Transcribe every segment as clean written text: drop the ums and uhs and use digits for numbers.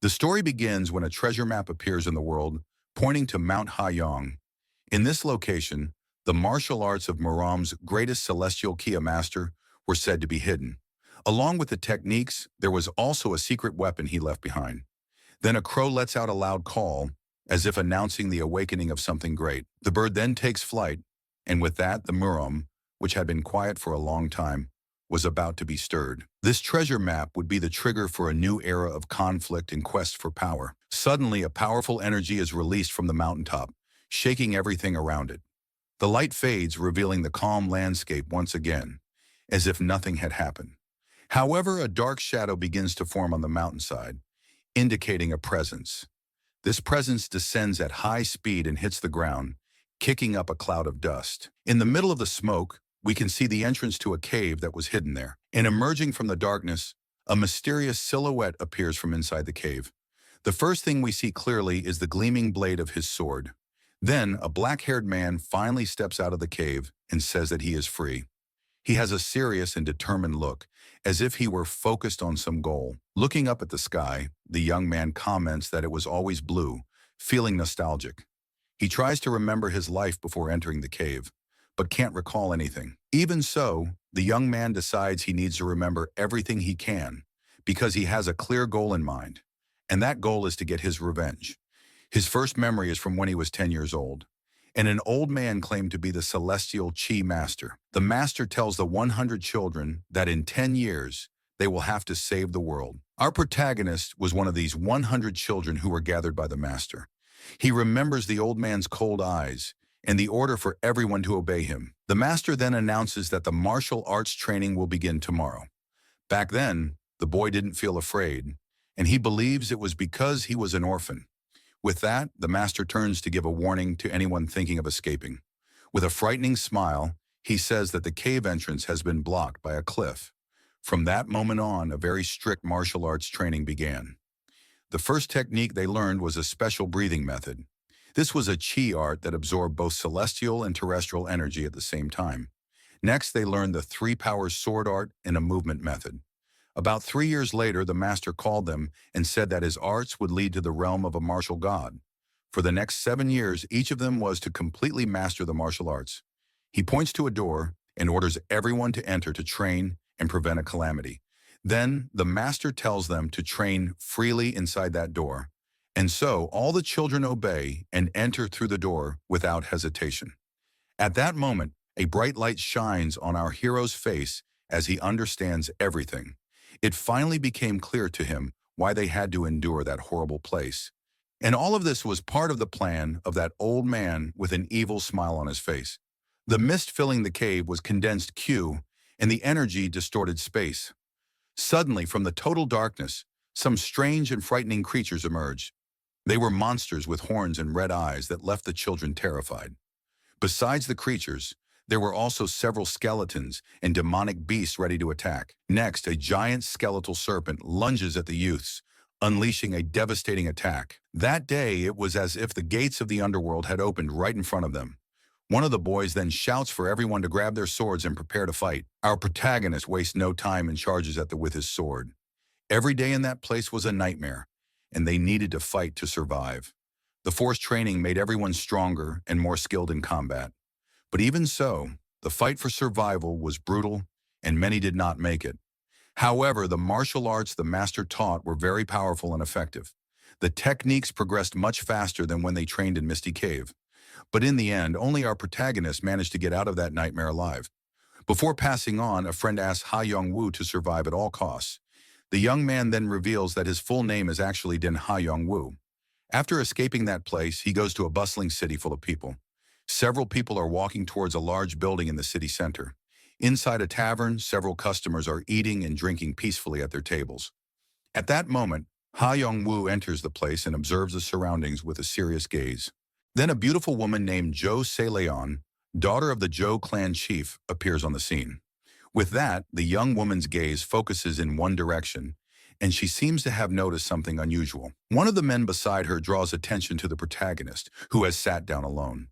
The story begins when a treasure map appears in the world, pointing to Mount Haiyang. In this location, the martial arts of Muram's greatest celestial Kia master were said to be hidden. Along with the techniques, there was also a secret weapon he left behind. Then a crow lets out a loud call, as if announcing the awakening of something great. The bird then takes flight, and with that, the Muram, which had been quiet for a long time, was about to be stirred. This treasure map would be the trigger for a new era of conflict and quest for power. Suddenly, a powerful energy is released from the mountaintop, shaking everything around it. The light fades, revealing the calm landscape once again, as if nothing had happened. However, a dark shadow begins to form on the mountainside, indicating a presence. This presence descends at high speed and hits the ground, kicking up a cloud of dust. In the middle of the smoke, we can see the entrance to a cave that was hidden there. And emerging from the darkness, a mysterious silhouette appears from inside the cave. The first thing we see clearly is the gleaming blade of his sword. Then, a black-haired man finally steps out of the cave and says that he is free. He has a serious and determined look, as if he were focused on some goal. Looking up at the sky, the young man comments that it was always blue, feeling nostalgic. He tries to remember his life before entering the cave, but can't recall anything. Even so, the young man decides he needs to remember everything he can, because he has a clear goal in mind, and that goal is to get his revenge. His first memory is from when he was 10 years old, and an old man claimed to be the celestial Chi master. The master tells the 100 children that in 10 years, they will have to save the world. Our protagonist was one of these 100 children who were gathered by the master. He remembers the old man's cold eyes and the order for everyone to obey him. The master then announces that the martial arts training will begin tomorrow. Back then, the boy didn't feel afraid, and he believes it was because he was an orphan. With that, the master turns to give a warning to anyone thinking of escaping. With a frightening smile, he says that the cave entrance has been blocked by a cliff. From that moment on, a very strict martial arts training began. The first technique they learned was a special breathing method. This was a chi art that absorbed both celestial and terrestrial energy at the same time. Next, they learned the three-power sword art and a movement method. About 3 years later, the master called them and said that his arts would lead to the realm of a martial god. For the next 7 years, each of them was to completely master the martial arts. He points to a door and orders everyone to enter to train and prevent a calamity. Then, the master tells them to train freely inside that door. And so, all the children obey and enter through the door without hesitation. At that moment, a bright light shines on our hero's face as he understands everything. It finally became clear to him why they had to endure that horrible place. And all of this was part of the plan of that old man with an evil smile on his face. The mist filling the cave was condensed Q, and the energy distorted space. Suddenly, from the total darkness, some strange and frightening creatures emerged. They were monsters with horns and red eyes that left the children terrified. Besides the creatures, there were also several skeletons and demonic beasts ready to attack. Next, a giant skeletal serpent lunges at the youths, unleashing a devastating attack. That day, it was as if the gates of the underworld had opened right in front of them. One of the boys then shouts for everyone to grab their swords and prepare to fight. Our protagonist wastes no time and charges at them with his sword. Every day in that place was a nightmare, and they needed to fight to survive. The forced training made everyone stronger and more skilled in combat. But even so, the fight for survival was brutal, and many did not make it. However, the martial arts the master taught were very powerful and effective. The techniques progressed much faster than when they trained in Misty Cave. But in the end, only our protagonist managed to get out of that nightmare alive. Before passing on, a friend asks Ha Yong-woo to survive at all costs. The young man then reveals that his full name is actually Din Ha Yong-woo. After escaping that place, he goes to a bustling city full of people. Several people are walking towards a large building in the city center. Inside a tavern, several customers are eating and drinking peacefully at their tables. At that moment, Ha Yong-woo enters the place and observes the surroundings with a serious gaze. Then a beautiful woman named Jo Se-leon, daughter of the Jo clan chief, appears on the scene. With that, the young woman's gaze focuses in one direction, and she seems to have noticed something unusual. One of the men beside her draws attention to the protagonist, who has sat down alone.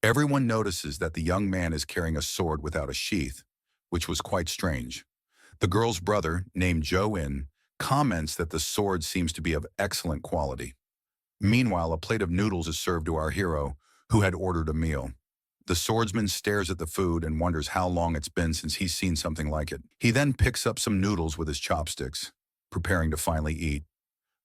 Everyone notices that the young man is carrying a sword without a sheath, which was quite strange. The girl's brother, named Jo-in, comments that the sword seems to be of excellent quality. Meanwhile, a plate of noodles is served to our hero, who had ordered a meal. The swordsman stares at the food and wonders how long it's been since he's seen something like it. He then picks up some noodles with his chopsticks, preparing to finally eat.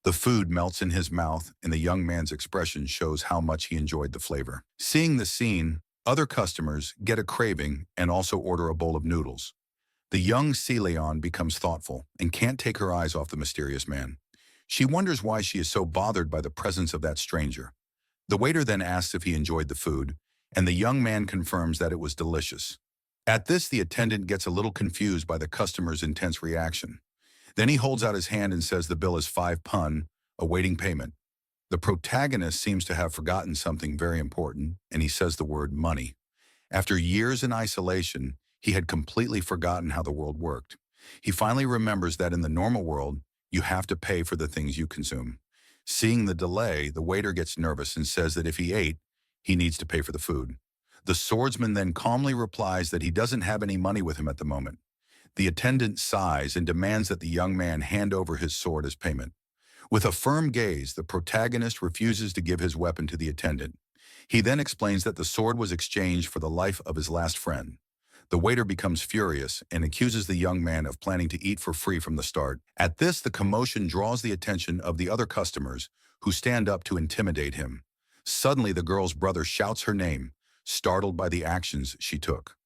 The food melts in his mouth, and the young man's expression shows how much he enjoyed the flavor. Seeing the scene, other customers get a craving and also order a bowl of noodles. The young Leon becomes thoughtful and can't take her eyes off the mysterious man. She wonders why she is so bothered by the presence of that stranger. The waiter then asks if he enjoyed the food, and the young man confirms that it was delicious. At this, the attendant gets a little confused by the customer's intense reaction. Then he holds out his hand and says the bill is 5 pun, awaiting payment. The protagonist seems to have forgotten something very important, and he says the word money. After years in isolation, he had completely forgotten how the world worked. He finally remembers that in the normal world, you have to pay for the things you consume. Seeing the delay, the waiter gets nervous and says that if he ate, he needs to pay for the food. The swordsman then calmly replies that he doesn't have any money with him at the moment. The attendant sighs and demands that the young man hand over his sword as payment. With a firm gaze, the protagonist refuses to give his weapon to the attendant. He then explains that the sword was exchanged for the life of his last friend. The waiter becomes furious and accuses the young man of planning to eat for free from the start. At this, the commotion draws the attention of the other customers, who stand up to intimidate him. Suddenly, the girl's brother shouts her name, startled by the actions she took.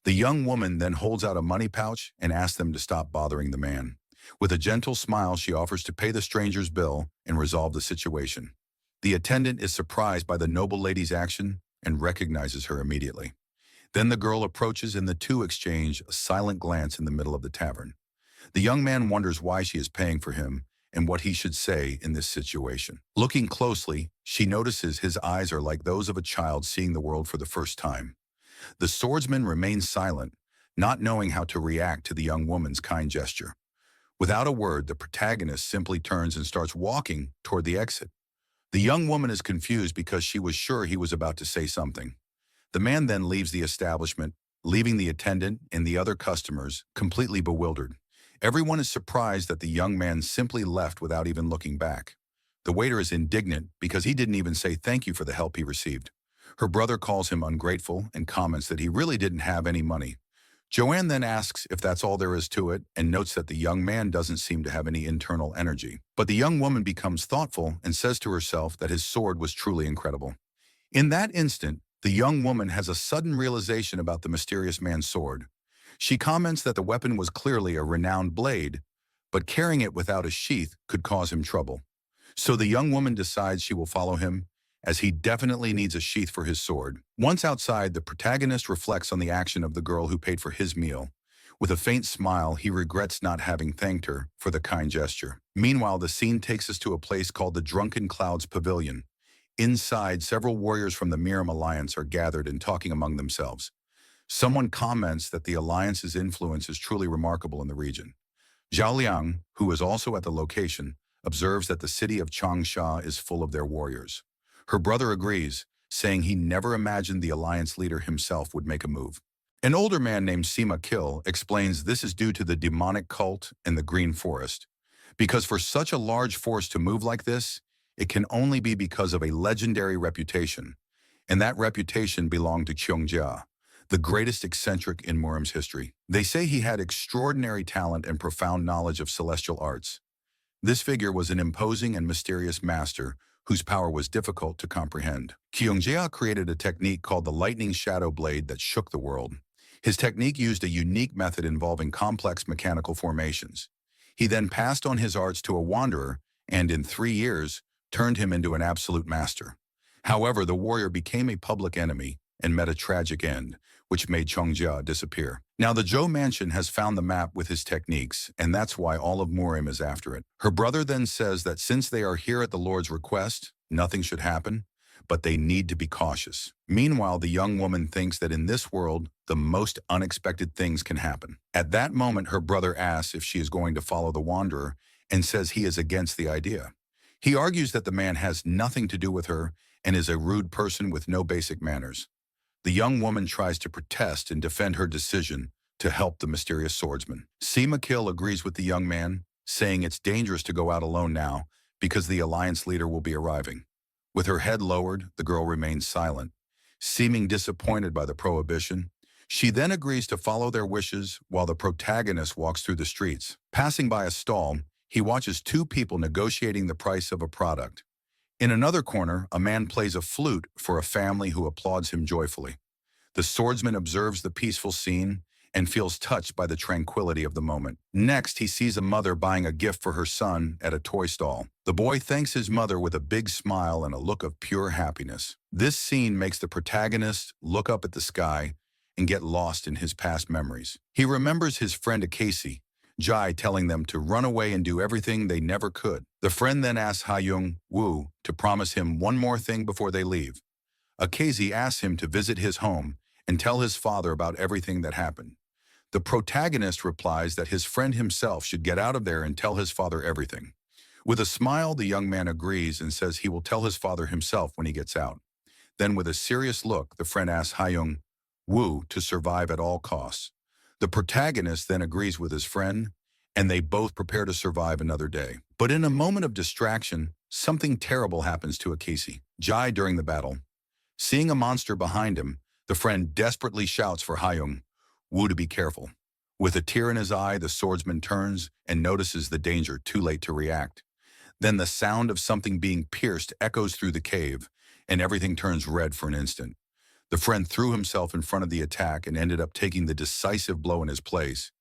The young woman then holds out a money pouch and asks them to stop bothering the man. With a gentle smile, she offers to pay the stranger's bill and resolve the situation. The attendant is surprised by the noble lady's action and recognizes her immediately. Then the girl approaches and the two exchange a silent glance in the middle of the tavern. The young man wonders why she is paying for him and what he should say in this situation. Looking closely, she notices his eyes are like those of a child seeing the world for the first time. The swordsman remains silent, not knowing how to react to the young woman's kind gesture. Without a word, the protagonist simply turns and starts walking toward the exit. The young woman is confused because she was sure he was about to say something. The man then leaves the establishment, leaving the attendant and the other customers completely bewildered. Everyone is surprised that the young man simply left without even looking back. The waiter is indignant because he didn't even say thank you for the help he received. Her brother calls him ungrateful and comments that he really didn't have any money. Joanne then asks if that's all there is to it and notes that the young man doesn't seem to have any internal energy. But the young woman becomes thoughtful and says to herself that his sword was truly incredible. In that instant, the young woman has a sudden realization about the mysterious man's sword. She comments that the weapon was clearly a renowned blade, but carrying it without a sheath could cause him trouble. So the young woman decides she will follow him, as he definitely needs a sheath for his sword. Once outside, the protagonist reflects on the action of the girl who paid for his meal. With a faint smile, he regrets not having thanked her for the kind gesture. Meanwhile, the scene takes us to a place called the Drunken Clouds Pavilion. Inside, several warriors from the Miram Alliance are gathered and talking among themselves. Someone comments that the Alliance's influence is truly remarkable in the region. Zhao Liang, who is also at the location, observes that the city of Changsha is full of their warriors. Her brother agrees, saying he never imagined the Alliance leader himself would make a move. An older man named Sima Kill explains this is due to the demonic cult and the Green Forest. Because for such a large force to move like this, it can only be because of a legendary reputation, and that reputation belonged to Qiangjia, the greatest eccentric in Muram's history. They say he had extraordinary talent and profound knowledge of celestial arts. This figure was an imposing and mysterious master whose power was difficult to comprehend. Qiangjia created a technique called the Lightning Shadow Blade that shook the world. His technique used a unique method involving complex mechanical formations. He then passed on his arts to a wanderer, and in 3 years, turned him into an absolute master. However, the warrior became a public enemy and met a tragic end, which made Qiangjia disappear. Now, the Zhou mansion has found the map with his techniques, and that's why all of Muram is after it. Her brother then says that since they are here at the Lord's request, nothing should happen, but they need to be cautious. Meanwhile, the young woman thinks that in this world, the most unexpected things can happen. At that moment, her brother asks if she is going to follow the wanderer and says he is against the idea. He argues that the man has nothing to do with her and is a rude person with no basic manners. The young woman tries to protest and defend her decision to help the mysterious swordsman. Sima Kill agrees with the young man saying it's dangerous to go out alone now because the alliance leader will be arriving. With her head lowered, the girl remains silent, seeming disappointed by the prohibition. She then agrees to follow their wishes while the protagonist walks through the streets. Passing by a stall, he watches two people negotiating the price of a product. In another corner, a man plays a flute for a family who applauds him joyfully. The swordsman observes the peaceful scene and feels touched by the tranquility of the moment. Next, he sees a mother buying a gift for her son at a toy stall. The boy thanks his mother with a big smile and a look of pure happiness. This scene makes the protagonist look up at the sky and get lost in his past memories. He remembers his friend Akasi, Jai, telling them to run away and do everything they never could. The friend then asks Ha-young Woo to promise him one more thing before they leave. Akasi asks him to visit his home and tell his father about everything that happened. The protagonist replies that his friend himself should get out of there and tell his father everything. With a smile, the young man agrees and says he will tell his father himself when he gets out. Then with a serious look, the friend asks Ha-young Woo to survive at all costs. The protagonist then agrees with his friend, and they both prepare to survive another day. But in a moment of distraction, something terrible happens to Akasi. Jai during the battle. Seeing a monster behind him, the friend desperately shouts for Ha-young Woo to be careful. With a tear in his eye, the swordsman turns and notices the danger, too late to react. Then the sound of something being pierced echoes through the cave, and everything turns red for an instant. The friend threw himself in front of the attack and ended up taking the decisive blow in his place.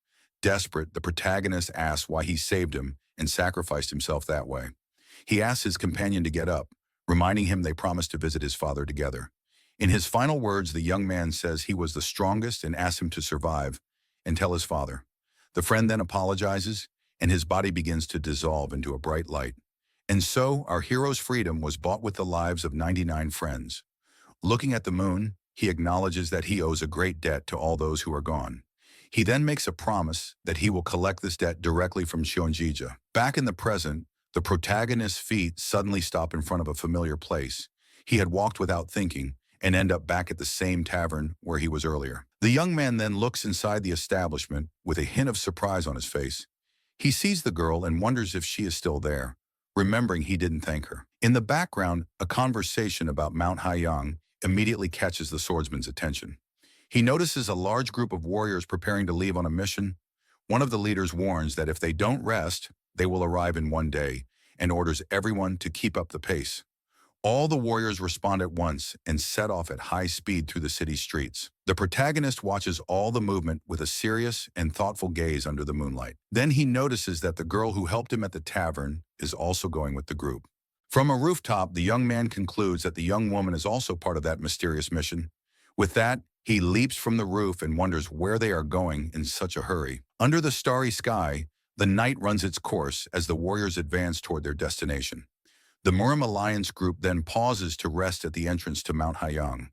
Desperate, the protagonist asks why he saved him and sacrificed himself that way. He asks his companion to get up, reminding him they promised to visit his father together. In his final words, the young man says he was the strongest and asks him to survive and tell his father. The friend then apologizes, and his body begins to dissolve into a bright light. And so, our hero's freedom was bought with the lives of 99 friends. Looking at the moon, he acknowledges that he owes a great debt to all those who are gone. He then makes a promise that he will collect this debt directly from Shionjija. Back in the present, the protagonist's feet suddenly stop in front of a familiar place. He had walked without thinking, and end up back at the same tavern where he was earlier. The young man then looks inside the establishment with a hint of surprise on his face. He sees the girl and wonders if she is still there, remembering he didn't thank her. In the background, a conversation about Mount Haiyang immediately catches the swordsman's attention. He notices a large group of warriors preparing to leave on a mission. One of the leaders warns that if they don't rest, they will arrive in one day, and orders everyone to keep up the pace. All the warriors respond at once and set off at high speed through the city streets. The protagonist watches all the movement with a serious and thoughtful gaze under the moonlight. Then he notices that the girl who helped him at the tavern is also going with the group. From a rooftop, the young man concludes that the young woman is also part of that mysterious mission. With that, he leaps from the roof and wonders where they are going in such a hurry. Under the starry sky, the night runs its course as the warriors advance toward their destination. The Murim Alliance group then pauses to rest at the entrance to Mount Haiyang.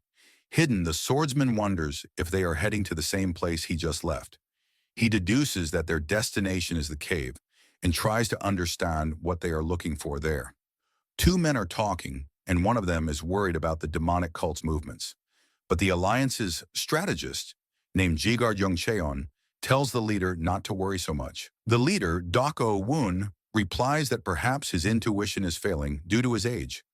Hidden, the swordsman wonders if they are heading to the same place he just left. He deduces that their destination is the cave and tries to understand what they are looking for there. Two men are talking, and one of them is worried about the demonic cult's movements. But the Alliance's strategist, named Jigard Yongcheon, tells the leader not to worry so much. The leader, Doko Woon, replies that perhaps his intuition is failing due to his age.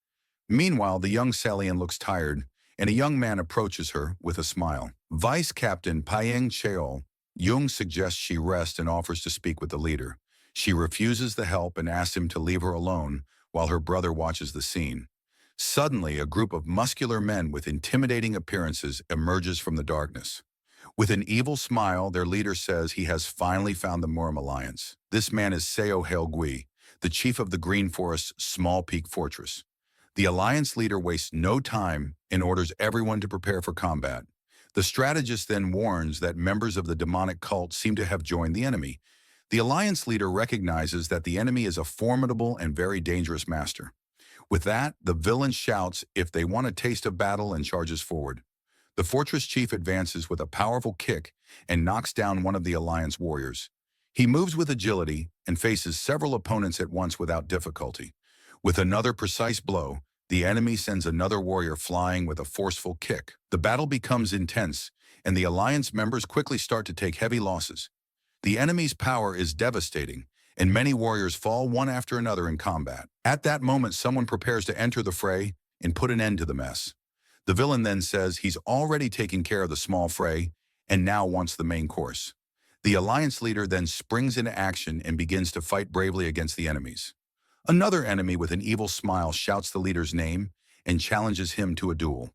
Meanwhile, the young Salian looks tired, and a young man approaches her with a smile. Vice Captain Paiyang Cheol Jung suggests she rest and offers to speak with the leader. She refuses the help and asks him to leave her alone while her brother watches the scene. Suddenly, a group of muscular men with intimidating appearances emerges from the darkness. With an evil smile, their leader says he has finally found the Murim Alliance. This man is Seo Hail-gui, the chief of the Green Forest's Small Peak Fortress. The Alliance leader wastes no time and orders everyone to prepare for combat. The strategist then warns that members of the demonic cult seem to have joined the enemy. The Alliance leader recognizes that the enemy is a formidable and very dangerous master. With that, the villain shouts if they want a taste of battle and charges forward. The fortress chief advances with a powerful kick and knocks down one of the Alliance warriors. He moves with agility and faces several opponents at once without difficulty. With another precise blow, the enemy sends another warrior flying with a forceful kick. The battle becomes intense, and the Alliance members quickly start to take heavy losses. The enemy's power is devastating, and many warriors fall one after another in combat. At that moment, someone prepares to enter the fray and put an end to the mess. The villain then says he's already taken care of the small fray and now wants the main course. The alliance leader then springs into action and begins to fight bravely against the enemies. Another enemy with an evil smile shouts the leader's name and challenges him to a duel.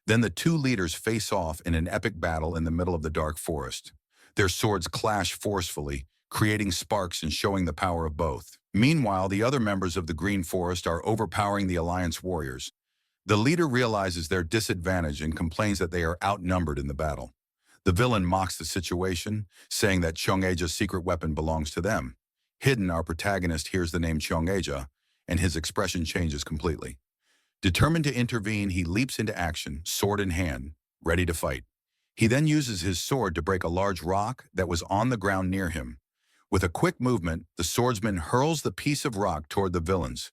Then the two leaders face off in an epic battle in the middle of the dark forest. Their swords clash forcefully, creating sparks and showing the power of both. Meanwhile, the other members of the Green Forest are overpowering the Alliance warriors. The leader realizes their disadvantage and complains that they are outnumbered in the battle. The villain mocks the situation, saying that Chongeja's secret weapon belongs to them. Hidden, our protagonist hears the name Chongeja, and his expression changes completely. Determined to intervene, he leaps into action, sword in hand, ready to fight. He then uses his sword to break a large rock that was on the ground near him. With a quick movement, the swordsman hurls the piece of rock toward the villains.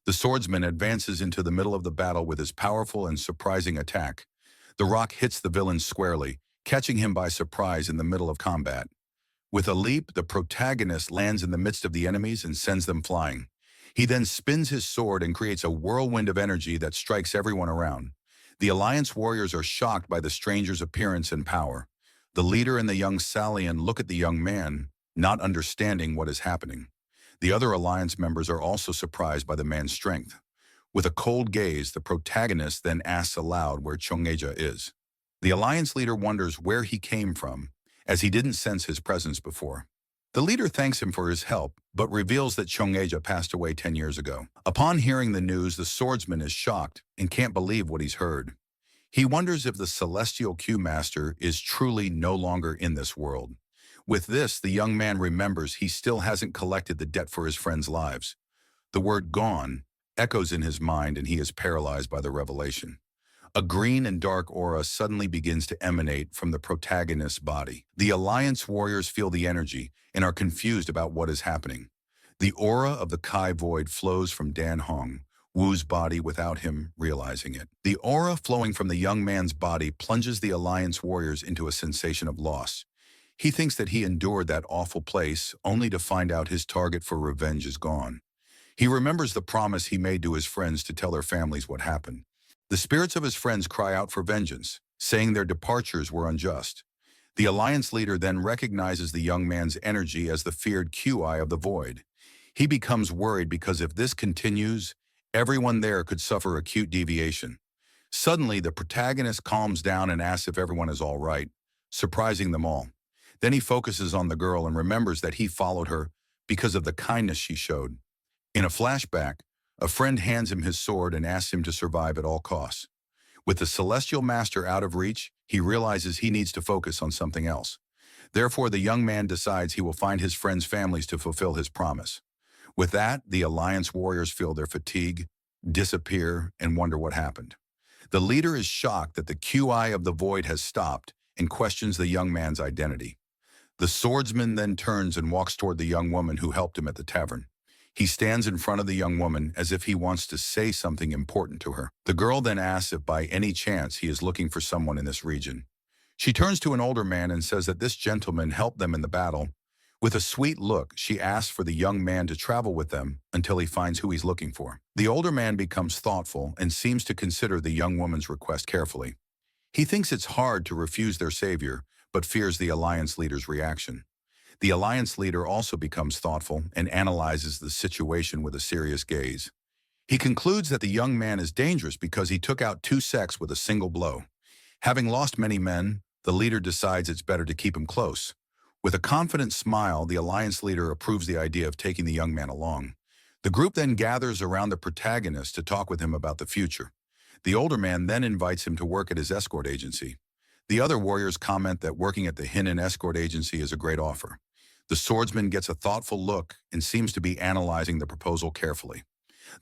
The swordsman advances into the middle of the battle with his powerful and surprising attack. The rock hits the villain squarely, catching him by surprise in the middle of combat. With a leap, the protagonist lands in the midst of the enemies and sends them flying. He then spins his sword and creates a whirlwind of energy that strikes everyone around. The Alliance warriors are shocked by the stranger's appearance and power. The leader and the young Salian look at the young man, not understanding what is happening. The other Alliance members are also surprised by the man's strength. With a cold gaze, the protagonist then asks aloud where Chongeja is. The Alliance leader wonders where he came from, as he didn't sense his presence before. The leader thanks him for his help, but reveals that Chongeja passed away 10 years ago. Upon hearing the news, the swordsman is shocked and can't believe what he's heard. He wonders if the celestial Q master is truly no longer in this world. With this, the young man remembers he still hasn't collected the debt for his friends' lives. The word gone echoes in his mind and he is paralyzed by the revelation. A green and dark aura suddenly begins to emanate from the protagonist's body. The Alliance warriors feel the energy and are confused about what is happening. The aura of the Kai Void flows from Dan Hong, Wu's body without him realizing it. The aura flowing from the young man's body plunges the Alliance warriors into a sensation of loss. He thinks that he endured that awful place only to find out his target for revenge is gone. He remembers the promise he made to his friends to tell their families what happened. The spirits of his friends cry out for vengeance, saying their departures were unjust. The Alliance leader then recognizes the young man's energy as the feared QI of the Void. He becomes worried because if this continues, everyone there could suffer acute deviation. Suddenly, the protagonist calms down and asks if everyone is all right, surprising them all. Then he focuses on the girl and remembers that he followed her because of the kindness she showed. In a flashback, a friend hands him his sword and asks him to survive at all costs. With the Celestial Master out of reach, he realizes he needs to focus on something else. Therefore, the young man decides he will find his friends' families to fulfill his promise. With that, the Alliance warriors feel their fatigue, disappear, and wonder what happened. The leader is shocked that the QI of the Void has stopped and questions the young man's identity. The swordsman then turns and walks toward the young woman who helped him at the tavern. He stands in front of the young woman as if he wants to say something important to her. The girl then asks if by any chance he is looking for someone in this region. She turns to an older man and says that this gentleman helped them in the battle. With a sweet look, she asks for the young man to travel with them until he finds who he's looking for. The older man becomes thoughtful and seems to consider the young woman's request carefully. He thinks it's hard to refuse their savior, but fears the Alliance leader's reaction. The Alliance leader also becomes thoughtful and analyzes the situation with a serious gaze. He concludes that the young man is dangerous because he took out 2 sects with a single blow. Having lost many men, the leader decides it's better to keep him close. With a confident smile, the Alliance leader approves the idea of taking the young man along. The group then gathers around the protagonist to talk with him about the future. The older man then invites him to work at his escort agency. The other warriors comment that working at the Hinnan escort agency is a great offer. The swordsman gets a thoughtful look and seems to be analyzing the proposal carefully.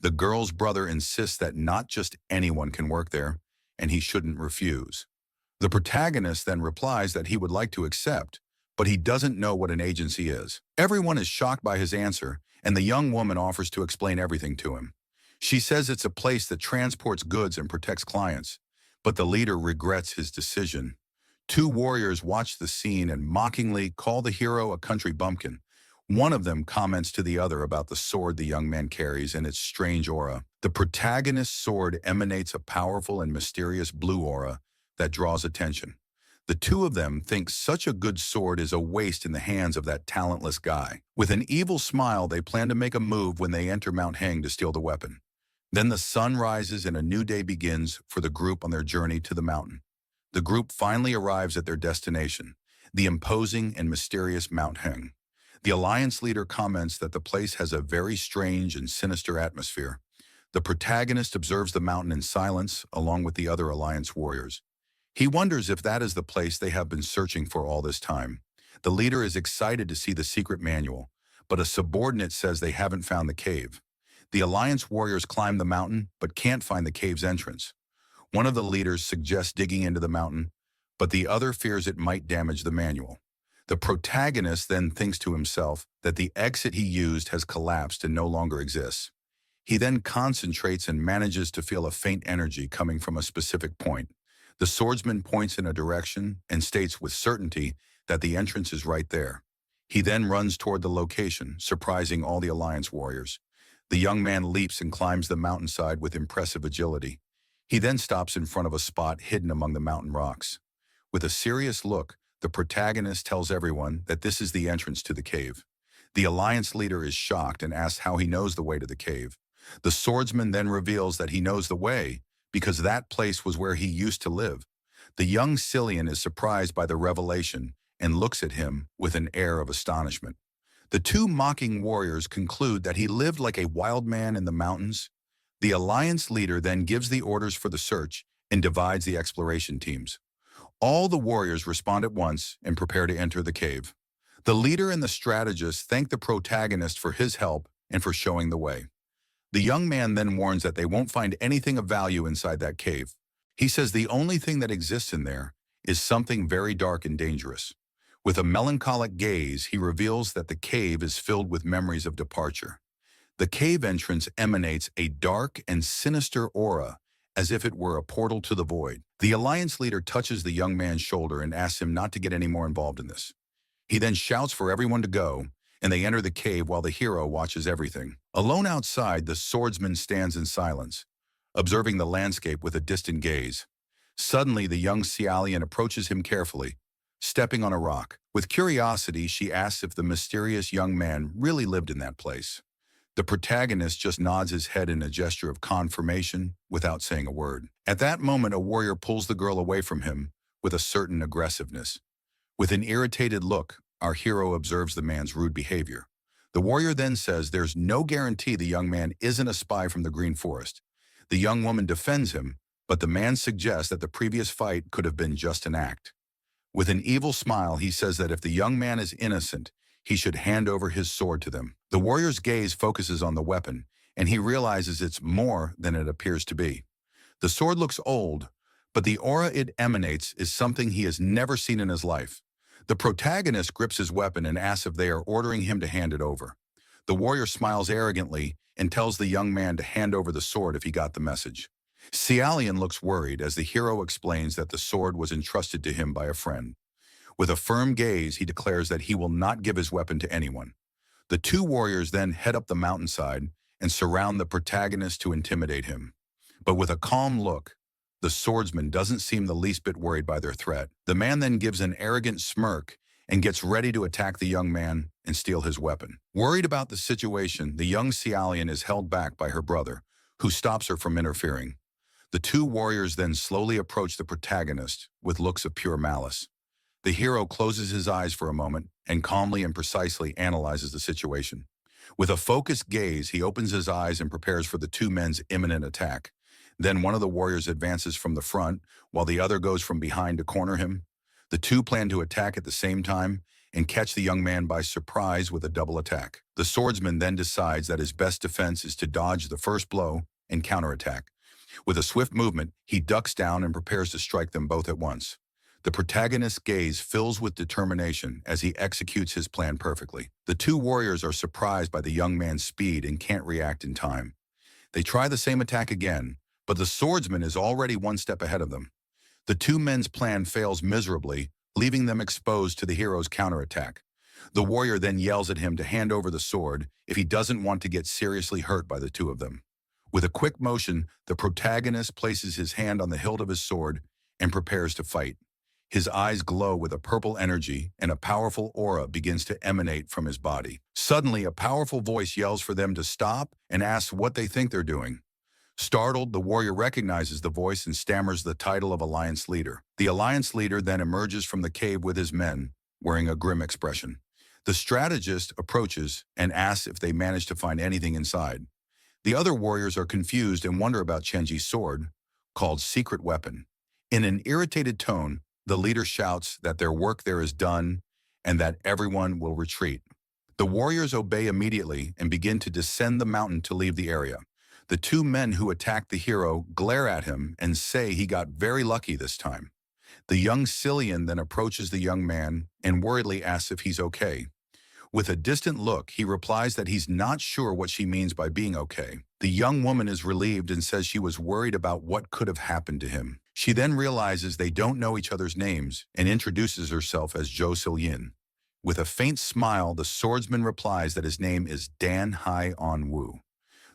The girl's brother insists that not just anyone can work there, and he shouldn't refuse. The protagonist then replies that he would like to accept, but he doesn't know what an agency is. Everyone is shocked by his answer, and the young woman offers to explain everything to him. She says it's a place that transports goods and protects clients, but the leader regrets his decision. 2 warriors watch the scene and mockingly call the hero a country bumpkin. One of them comments to the other about the sword the young man carries and its strange aura. The protagonist's sword emanates a powerful and mysterious blue aura that draws attention. The two of them think such a good sword is a waste in the hands of that talentless guy. With an evil smile, they plan to make a move when they enter Mount Hang to steal the weapon. Then the sun rises and a new day begins for the group on their journey to the mountain. The group finally arrives at their destination, the imposing and mysterious Mount Hang. The Alliance leader comments that the place has a very strange and sinister atmosphere. The protagonist observes the mountain in silence, along with the other Alliance warriors. He wonders if that is the place they have been searching for all this time. The leader is excited to see the secret manual, but a subordinate says they haven't found the cave. The Alliance warriors climb the mountain, but can't find the cave's entrance. One of the leaders suggests digging into the mountain, but the other fears it might damage the manual. The protagonist then thinks to himself that the exit he used has collapsed and no longer exists. He then concentrates and manages to feel a faint energy coming from a specific point. The swordsman points in a direction and states with certainty that the entrance is right there. He then runs toward the location, surprising all the Alliance warriors. The young man leaps and climbs the mountainside with impressive agility. He then stops in front of a spot hidden among the mountain rocks. With a serious look, the protagonist tells everyone that this is the entrance to the cave. The Alliance leader is shocked and asks how he knows the way to the cave. The swordsman then reveals that he knows the way because that place was where he used to live. The young Cillian is surprised by the revelation and looks at him with an air of astonishment. The two mocking warriors conclude that he lived like a wild man in the mountains. The Alliance leader then gives the orders for the search and divides the exploration teams. All the warriors respond at once and prepare to enter the cave. The leader and the strategist thank the protagonist for his help and for showing the way. The young man then warns that they won't find anything of value inside that cave. He says the only thing that exists in there is something very dark and dangerous. With a melancholic gaze, he reveals that the cave is filled with memories of departure. The cave entrance emanates a dark and sinister aura, as if it were a portal to the void. The Alliance leader touches the young man's shoulder and asks him not to get any more involved in this. He then shouts for everyone to go, and they enter the cave while the hero watches everything. Alone outside, the swordsman stands in silence, observing the landscape with a distant gaze. Suddenly, the young Cialian approaches him carefully, stepping on a rock. With curiosity, she asks if the mysterious young man really lived in that place. The protagonist just nods his head in a gesture of confirmation without saying a word. At that moment, a warrior pulls the girl away from him with a certain aggressiveness. With an irritated look, our hero observes the man's rude behavior. The warrior then says there's no guarantee the young man isn't a spy from the Green Forest. The young woman defends him, but the man suggests that the previous fight could have been just an act. With an evil smile, he says that if the young man is innocent, he should hand over his sword to them. The warrior's gaze focuses on the weapon, and he realizes it's more than it appears to be. The sword looks old, but the aura it emanates is something he has never seen in his life. The protagonist grips his weapon and asks if they are ordering him to hand it over. The warrior smiles arrogantly and tells the young man to hand over the sword if he got the message. Cialian looks worried as the hero explains that the sword was entrusted to him by a friend. With a firm gaze, he declares that he will not give his weapon to anyone. The two warriors then head up the mountainside and surround the protagonist to intimidate him. But with a calm look, the swordsman doesn't seem the least bit worried by their threat. The man then gives an arrogant smirk and gets ready to attack the young man and steal his weapon. Worried about the situation, the young Cialian is held back by her brother, who stops her from interfering. The two warriors then slowly approach the protagonist with looks of pure malice. The hero closes his eyes for a moment and calmly and precisely analyzes the situation. With a focused gaze, he opens his eyes and prepares for the two men's imminent attack. Then one of the warriors advances from the front, while the other goes from behind to corner him. The two plan to attack at the same time and catch the young man by surprise with a double attack. The swordsman then decides that his best defense is to dodge the first blow and counterattack. With a swift movement, he ducks down and prepares to strike them both at once. The protagonist's gaze fills with determination as he executes his plan perfectly. The two warriors are surprised by the young man's speed and can't react in time. They try the same attack again, but the swordsman is already one step ahead of them. The two men's plan fails miserably, leaving them exposed to the hero's counterattack. The warrior then yells at him to hand over the sword if he doesn't want to get seriously hurt by the two of them. With a quick motion, the protagonist places his hand on the hilt of his sword and prepares to fight. His eyes glow with a purple energy, and a powerful aura begins to emanate from his body. Suddenly, a powerful voice yells for them to stop and asks what they think they're doing. Startled, the warrior recognizes the voice and stammers the title of Alliance Leader. The Alliance Leader then emerges from the cave with his men, wearing a grim expression. The strategist approaches and asks if they manage to find anything inside. The other warriors are confused and wonder about Chenji's sword, called Secret Weapon. In an irritated tone, the leader shouts that their work there is done and that everyone will retreat. The warriors obey immediately and begin to descend the mountain to leave the area. The two men who attacked the hero glare at him and say he got very lucky this time. The young Cillian then approaches the young man and worriedly asks if he's okay. With a distant look, he replies that he's not sure what she means by being okay. The young woman is relieved and says she was worried about what could have happened to him. She then realizes they don't know each other's names and introduces herself as Jo Cillian. With a faint smile, the swordsman replies that his name is Dan Hai On Woo.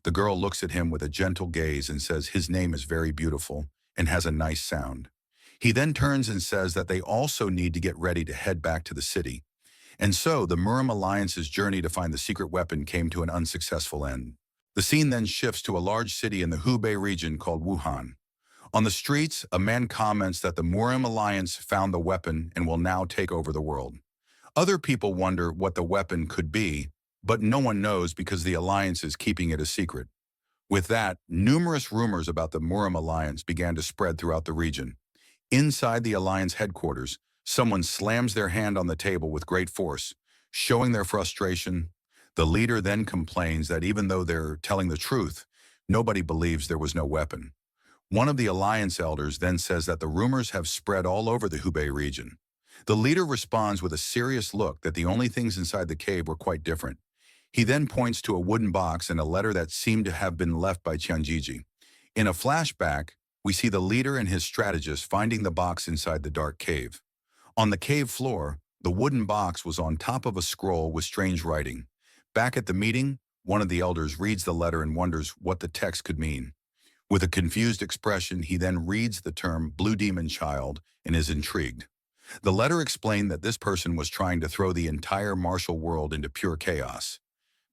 The girl looks at him with a gentle gaze and says his name is very beautiful and has a nice sound. He then turns and says that they also need to get ready to head back to the city. And so, the Murim Alliance's journey to find the secret weapon came to an unsuccessful end. The scene then shifts to a large city in the Hubei region called Wuhan. On the streets, a man comments that the Murim Alliance found the weapon and will now take over the world. Other people wonder what the weapon could be, but no one knows because the Alliance is keeping it a secret. With that, numerous rumors about the Murim Alliance began to spread throughout the region. Inside the Alliance headquarters, someone slams their hand on the table with great force, showing their frustration. The leader then complains that even though they're telling the truth, nobody believes there was no weapon. One of the Alliance elders then says that the rumors have spread all over the Hubei region. The leader responds with a serious look that the only things inside the cave were quite different. He then points to a wooden box and a letter that seemed to have been left by Qianjiji. In a flashback, we see the leader and his strategist finding the box inside the dark cave. On the cave floor, the wooden box was on top of a scroll with strange writing. Back at the meeting, one of the elders reads the letter and wonders what the text could mean. With a confused expression, he then reads the term Blue Demon Child and is intrigued. The letter explained that this person was trying to throw the entire martial world into pure chaos.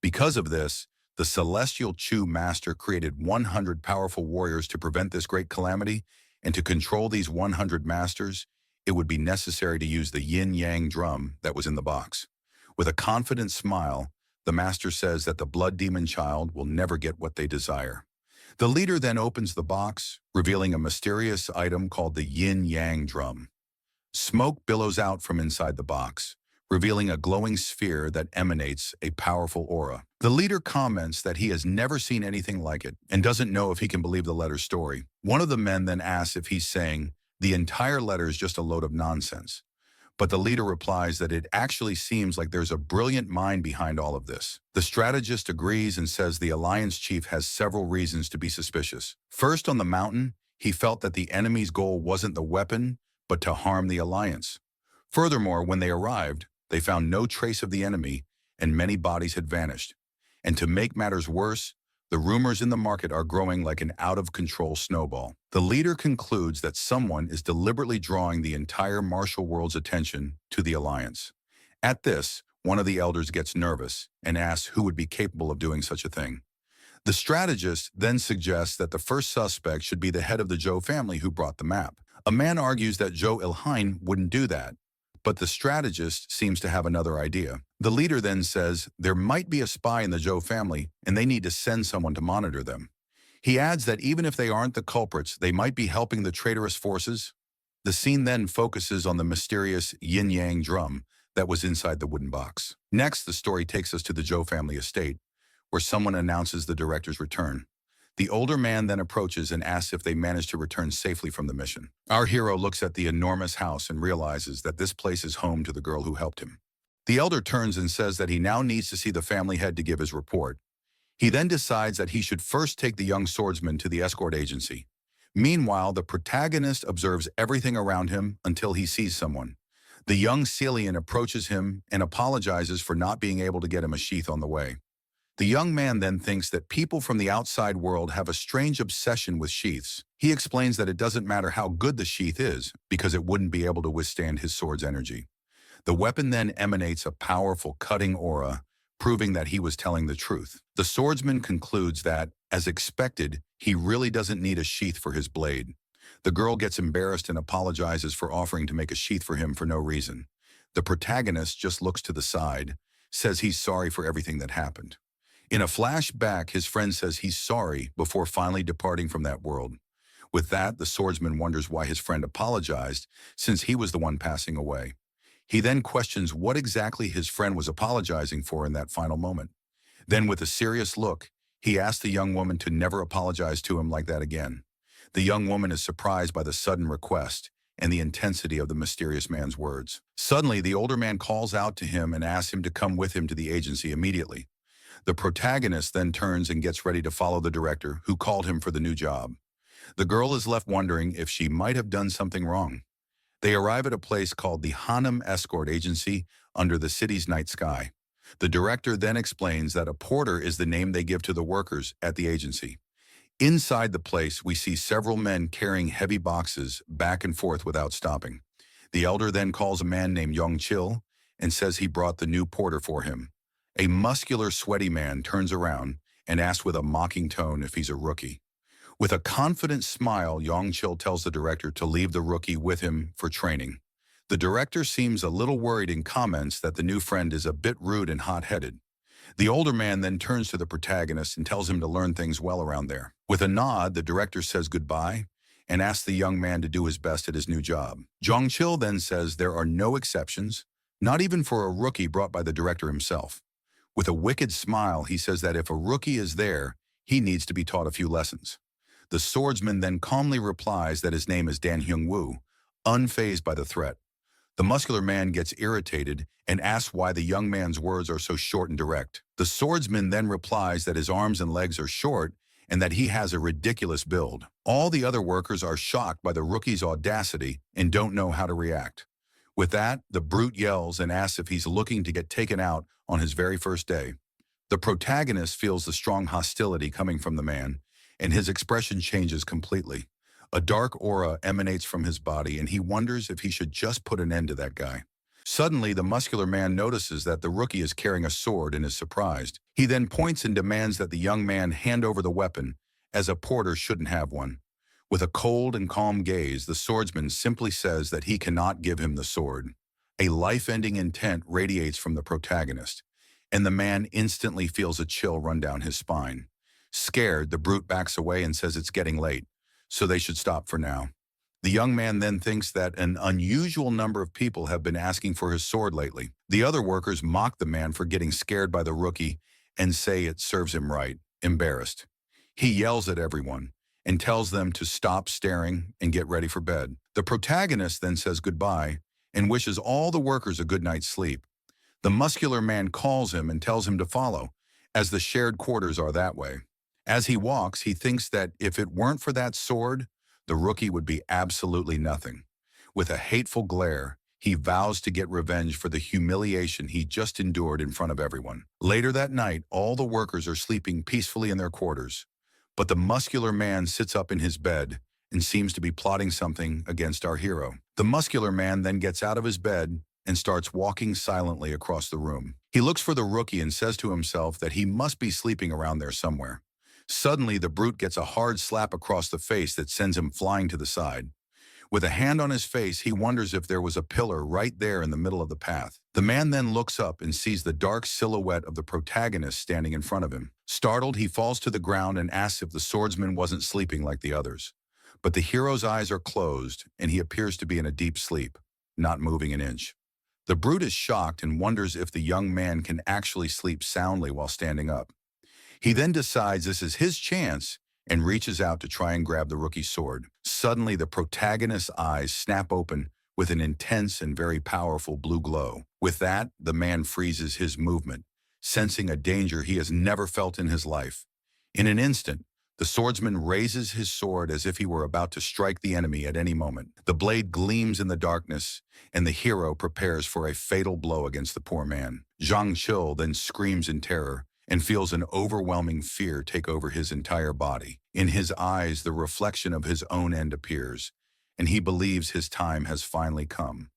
Because of this, the Celestial Chu Master created 100 powerful warriors to prevent this great calamity, and to control these 100 masters, it would be necessary to use the yin-yang drum that was in the box. With a confident smile, the master says that the Blood Demon Child will never get what they desire. The leader then opens the box, revealing a mysterious item called the yin-yang drum. Smoke billows out from inside the box, revealing a glowing sphere that emanates a powerful aura. The leader comments that he has never seen anything like it and doesn't know if he can believe the letter's story. One of the men then asks if he's saying the entire letter is just a load of nonsense. But the leader replies that it actually seems like there's a brilliant mind behind all of this. The strategist agrees and says the Alliance chief has several reasons to be suspicious. First, on the mountain, he felt that the enemy's goal wasn't the weapon, but to harm the Alliance. Furthermore, when they arrived, they found no trace of the enemy, and many bodies had vanished. And to make matters worse, the rumors in the market are growing like an out-of-control snowball. The leader concludes that someone is deliberately drawing the entire martial world's attention to the Alliance. At this, one of the elders gets nervous and asks who would be capable of doing such a thing. The strategist then suggests that the first suspect should be the head of the Zhou family who brought the map. A man argues that Zhou Ilhain wouldn't do that, but the strategist seems to have another idea. The leader then says there might be a spy in the Zhou family and they need to send someone to monitor them. He adds that even if they aren't the culprits, they might be helping the traitorous forces. The scene then focuses on the mysterious yin-yang drum that was inside the wooden box. Next, the story takes us to the Zhou family estate, where someone announces the director's return. The older man then approaches and asks if they managed to return safely from the mission. Our hero looks at the enormous house and realizes that this place is home to the girl who helped him. The elder turns and says that he now needs to see the family head to give his report. He then decides that he should first take the young swordsman to the escort agency. Meanwhile, the protagonist observes everything around him until he sees someone. The young Celian approaches him and apologizes for not being able to get him a sheath on the way. The young man then thinks that people from the outside world have a strange obsession with sheaths. He explains that it doesn't matter how good the sheath is, because it wouldn't be able to withstand his sword's energy. The weapon then emanates a powerful cutting aura, proving that he was telling the truth. The swordsman concludes that, as expected, he really doesn't need a sheath for his blade. The girl gets embarrassed and apologizes for offering to make a sheath for him for no reason. The protagonist just looks to the side, says he's sorry for everything that happened. In a flashback, his friend says he's sorry before finally departing from that world. With that, the swordsman wonders why his friend apologized, since he was the one passing away. He then questions what exactly his friend was apologizing for in that final moment. Then, with a serious look, he asks the young woman to never apologize to him like that again. The young woman is surprised by the sudden request and the intensity of the mysterious man's words. Suddenly, the older man calls out to him and asks him to come with him to the agency immediately. The protagonist then turns and gets ready to follow the director, who called him for the new job. The girl is left wondering if she might have done something wrong. They arrive at a place called the Hanum Escort Agency under the city's night sky. The director then explains that a porter is the name they give to the workers at the agency. Inside the place, we see several men carrying heavy boxes back and forth without stopping. The elder then calls a man named Yong Chil and says he brought the new porter for him. A muscular, sweaty man turns around and asks with a mocking tone if he's a rookie. With a confident smile, Yong Chil tells the director to leave the rookie with him for training. The director seems a little worried and comments that the new friend is a bit rude and hot-headed. The older man then turns to the protagonist and tells him to learn things well around there. With a nod, the director says goodbye and asks the young man to do his best at his new job. Yong Chil then says there are no exceptions, not even for a rookie brought by the director himself. With a wicked smile, he says that if a rookie is there, he needs to be taught a few lessons. The swordsman then calmly replies that his name is Dan Hyung-woo, unfazed by the threat. The muscular man gets irritated and asks why the young man's words are so short and direct. The swordsman then replies that his arms and legs are short and that he has a ridiculous build. All the other workers are shocked by the rookie's audacity and don't know how to react. With that, the brute yells and asks if he's looking to get taken out on his very first day. The protagonist feels the strong hostility coming from the man, and his expression changes completely. A dark aura emanates from his body, and he wonders if he should just put an end to that guy. Suddenly, the muscular man notices that the rookie is carrying a sword and is surprised. He then points and demands that the young man hand over the weapon, as a porter shouldn't have one. With a cold and calm gaze, the swordsman simply says that he cannot give him the sword. A life-ending intent radiates from the protagonist, and the man instantly feels a chill run down his spine. Scared, the brute backs away and says it's getting late, so they should stop for now. The young man then thinks that an unusual number of people have been asking for his sword lately. The other workers mock the man for getting scared by the rookie and say it serves him right, embarrassed. He yells at everyone and tells them to stop staring and get ready for bed. The protagonist then says goodbye and wishes all the workers a good night's sleep. The muscular man calls him and tells him to follow, as the shared quarters are that way. As he walks, he thinks that if it weren't for that sword, the rookie would be absolutely nothing. With a hateful glare, he vows to get revenge for the humiliation he just endured in front of everyone. Later that night, all the workers are sleeping peacefully in their quarters, but the muscular man sits up in his bed and seems to be plotting something against our hero. The muscular man then gets out of his bed and starts walking silently across the room. He looks for the rookie and says to himself that he must be sleeping around there somewhere. Suddenly, the brute gets a hard slap across the face that sends him flying to the side. With a hand on his face, he wonders if there was a pillar right there in the middle of the path. The man then looks up and sees the dark silhouette of the protagonist standing in front of him. Startled, he falls to the ground and asks if the swordsman wasn't sleeping like the others. But the hero's eyes are closed, and he appears to be in a deep sleep, not moving an inch. The brute is shocked and wonders if the young man can actually sleep soundly while standing up. He then decides this is his chance and reaches out to try and grab the rookie's sword. Suddenly, the protagonist's eyes snap open with an intense and very powerful blue glow. With that, the man freezes his movement, sensing a danger he has never felt in his life. In an instant, The swordsman raises his sword as if he were about to strike the enemy at any moment. The blade gleams in the darkness, and the hero prepares for a fatal blow against the poor man. Zhang Chil then screams in terror and feels an overwhelming fear take over his entire body. In his eyes, the reflection of his own end appears, and he believes his time has finally come.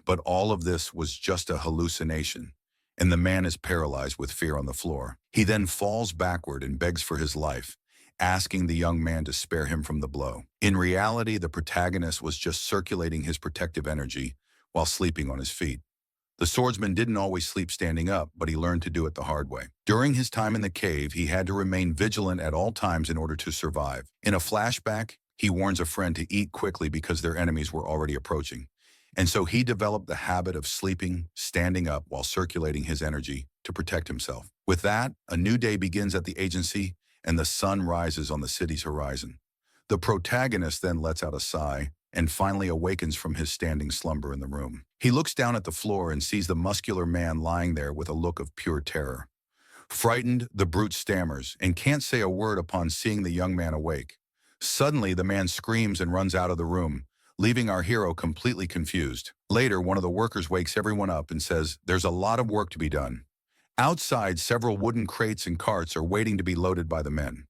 But all of this was just a hallucination, and the man is paralyzed with fear on the floor. He then falls backward and begs for his life, asking the young man to spare him from the blow. In reality, the protagonist was just circulating his protective energy while sleeping on his feet. The swordsman didn't always sleep standing up, but he learned to do it the hard way. During his time in the cave, he had to remain vigilant at all times in order to survive. In a flashback, he warns a friend to eat quickly because their enemies were already approaching. And so he developed the habit of sleeping, standing up while circulating his energy to protect himself. With that, a new day begins at the agency, and the sun rises on the city's horizon. The protagonist then lets out a sigh and finally awakens from his standing slumber in the room. He looks down at the floor and sees the muscular man lying there with a look of pure terror. Frightened, the brute stammers and can't say a word upon seeing the young man awake. Suddenly, the man screams and runs out of the room, leaving our hero completely confused. Later, one of the workers wakes everyone up and says, "There's a lot of work to be done." Outside, several wooden crates and carts are waiting to be loaded by the men.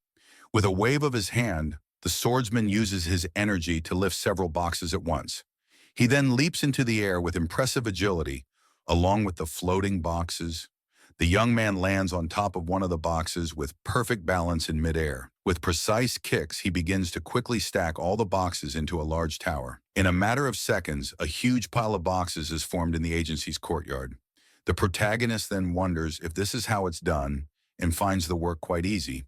With a wave of his hand, the swordsman uses his energy to lift several boxes at once. He then leaps into the air with impressive agility, along with the floating boxes. The young man lands on top of one of the boxes with perfect balance in midair. With precise kicks, he begins to quickly stack all the boxes into a large tower. In a matter of seconds, a huge pile of boxes is formed in the agency's courtyard. The protagonist then wonders if this is how it's done and finds the work quite easy.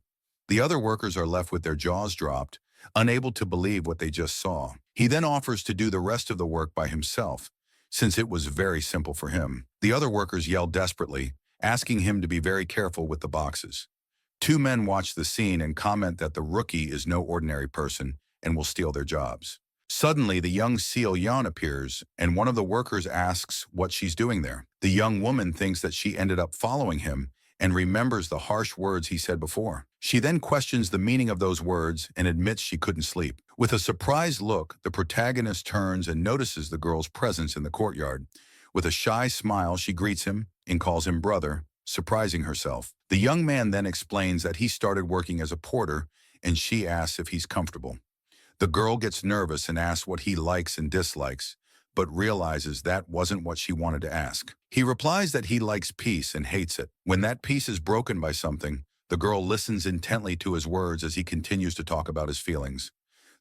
The other workers are left with their jaws dropped, unable to believe what they just saw. He then offers to do the rest of the work by himself, since it was very simple for him. The other workers yell desperately, asking him to be very careful with the boxes. Two men watch the scene and comment that the rookie is no ordinary person and will steal their jobs. Suddenly, the young Seal Yan appears, and one of the workers asks what she's doing there. The young woman thinks that she ended up following him and remembers the harsh words he said before. She then questions the meaning of those words and admits she couldn't sleep. With a surprised look, the protagonist turns and notices the girl's presence in the courtyard. With a shy smile, she greets him and calls him brother, surprising herself. The young man then explains that he started working as a porter, and she asks if he's comfortable. The girl gets nervous and asks what he likes and dislikes, but realizes that wasn't what she wanted to ask. He replies that he likes peace and hates it. When that peace is broken by something, the girl listens intently to his words as he continues to talk about his feelings.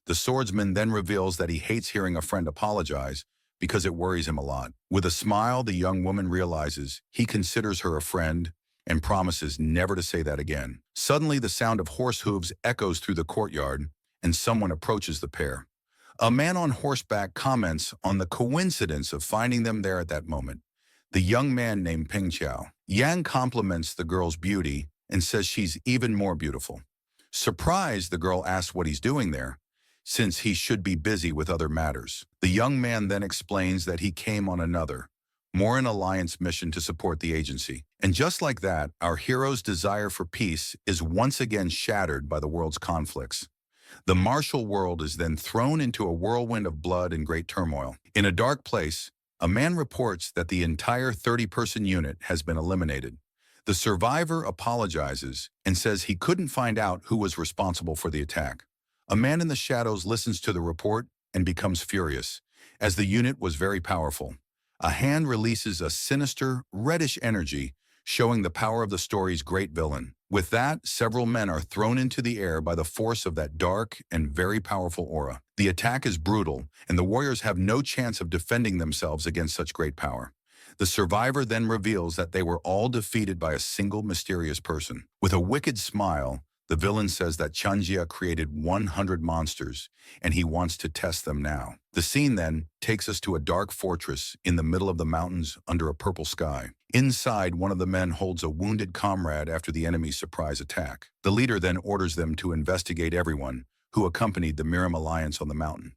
The swordsman then reveals that he hates hearing a friend apologize because it worries him a lot. With a smile, the young woman realizes he considers her a friend and promises never to say that again. Suddenly, the sound of horse hooves echoes through the courtyard, and someone approaches the pair. A man on horseback comments on the coincidence of finding them there at that moment. The young man named Peng Chao. Yang compliments the girl's beauty and says she's even more beautiful. Surprised, the girl asks what he's doing there, since he should be busy with other matters. The young man then explains that he came on another, more an alliance mission to support the agency. And just like that, our hero's desire for peace is once again shattered by the world's conflicts. The martial world is then thrown into a whirlwind of blood and great turmoil. In a dark place, a man reports that the entire 30-person unit has been eliminated. The survivor apologizes and says he couldn't find out who was responsible for the attack. A man in the shadows listens to the report and becomes furious, as the unit was very powerful. A hand releases a sinister, reddish energy, showing the power of the story's great villain. With that, several men are thrown into the air by the force of that dark and very powerful aura. The attack is brutal, and the warriors have no chance of defending themselves against such great power. The survivor then reveals that they were all defeated by a single mysterious person. With a wicked smile, the villain says that Chanjia created 100 monsters, and he wants to test them now. The scene then takes us to a dark fortress in the middle of the mountains under a purple sky. Inside, one of the men holds a wounded comrade after the enemy's surprise attack. The leader then orders them to investigate everyone who accompanied the Miram Alliance on the mountain.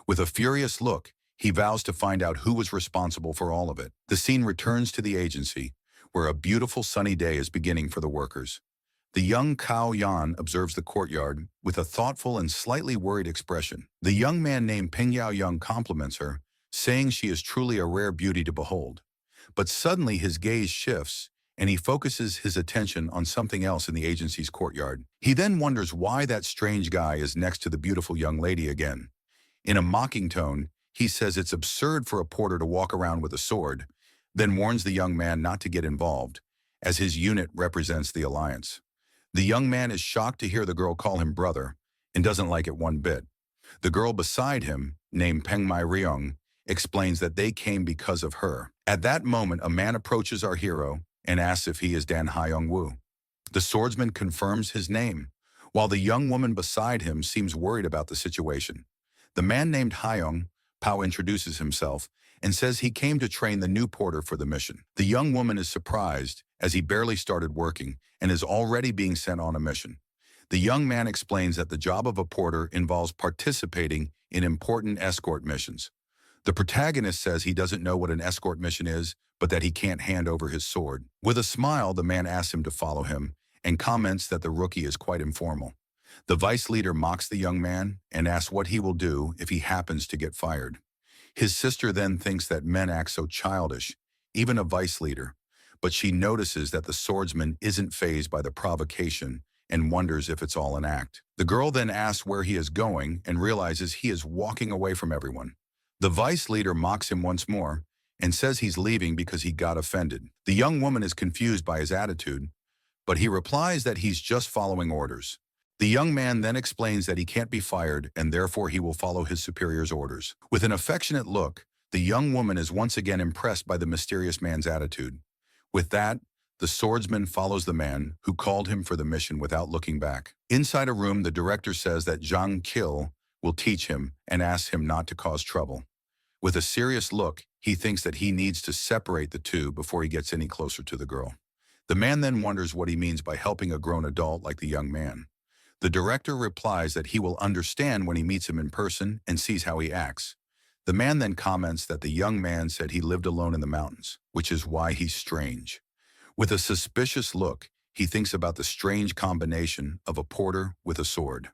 With a furious look, he vows to find out who was responsible for all of it. The scene returns to the agency, where a beautiful sunny day is beginning for the workers. The young Cao Yan observes the courtyard with a thoughtful and slightly worried expression. The young man named Peng Yao Yang compliments her, saying she is truly a rare beauty to behold. But suddenly his gaze shifts, and he focuses his attention on something else in the agency's courtyard. He then wonders why that strange guy is next to the beautiful young lady again. In a mocking tone, he says it's absurd for a porter to walk around with a sword, then warns the young man not to get involved, as his unit represents the alliance. The young man is shocked to hear the girl call him brother and doesn't like it one bit. The girl beside him, named Peng Mai Ryong, explains that they came because of her. At that moment, a man approaches our hero and asks if he is Dan Haiyong Wu. The swordsman confirms his name, while the young woman beside him seems worried about the situation. The man named Haiyong Pao introduces himself and says he came to train the new porter for the mission. The young woman is surprised as he barely started working and is already being sent on a mission. The young man explains that the job of a porter involves participating in important escort missions. The protagonist says he doesn't know what an escort mission is, but that he can't hand over his sword. With a smile, the man asks him to follow him and comments that the rookie is quite informal. The vice leader mocks the young man and asks what he will do if he happens to get fired. His sister then thinks that men act so childish, even a vice leader, but she notices that the swordsman isn't fazed by the provocation and wonders if it's all an act. The girl then asks where he is going and realizes he is walking away from everyone. The vice leader mocks him once more and says he's leaving because he got offended. The young woman is confused by his attitude, but he replies that he's just following orders. The young man then explains that he can't be fired and therefore he will follow his superior's orders. With an affectionate look, the young woman is once again impressed by the mysterious man's attitude. With that, the swordsman follows the man who called him for the mission without looking back. Inside a room, the director says that Zhang Qil will teach him and asks him not to cause trouble. With a serious look, he thinks that he needs to separate the two before he gets any closer to the girl. The man then wonders what he means by helping a grown adult like the young man. The director replies that he will understand when he meets him in person and sees how he acts. The man then comments that the young man said he lived alone in the mountains, which is why he's strange. With a suspicious look, he thinks about the strange combination of a porter with a sword.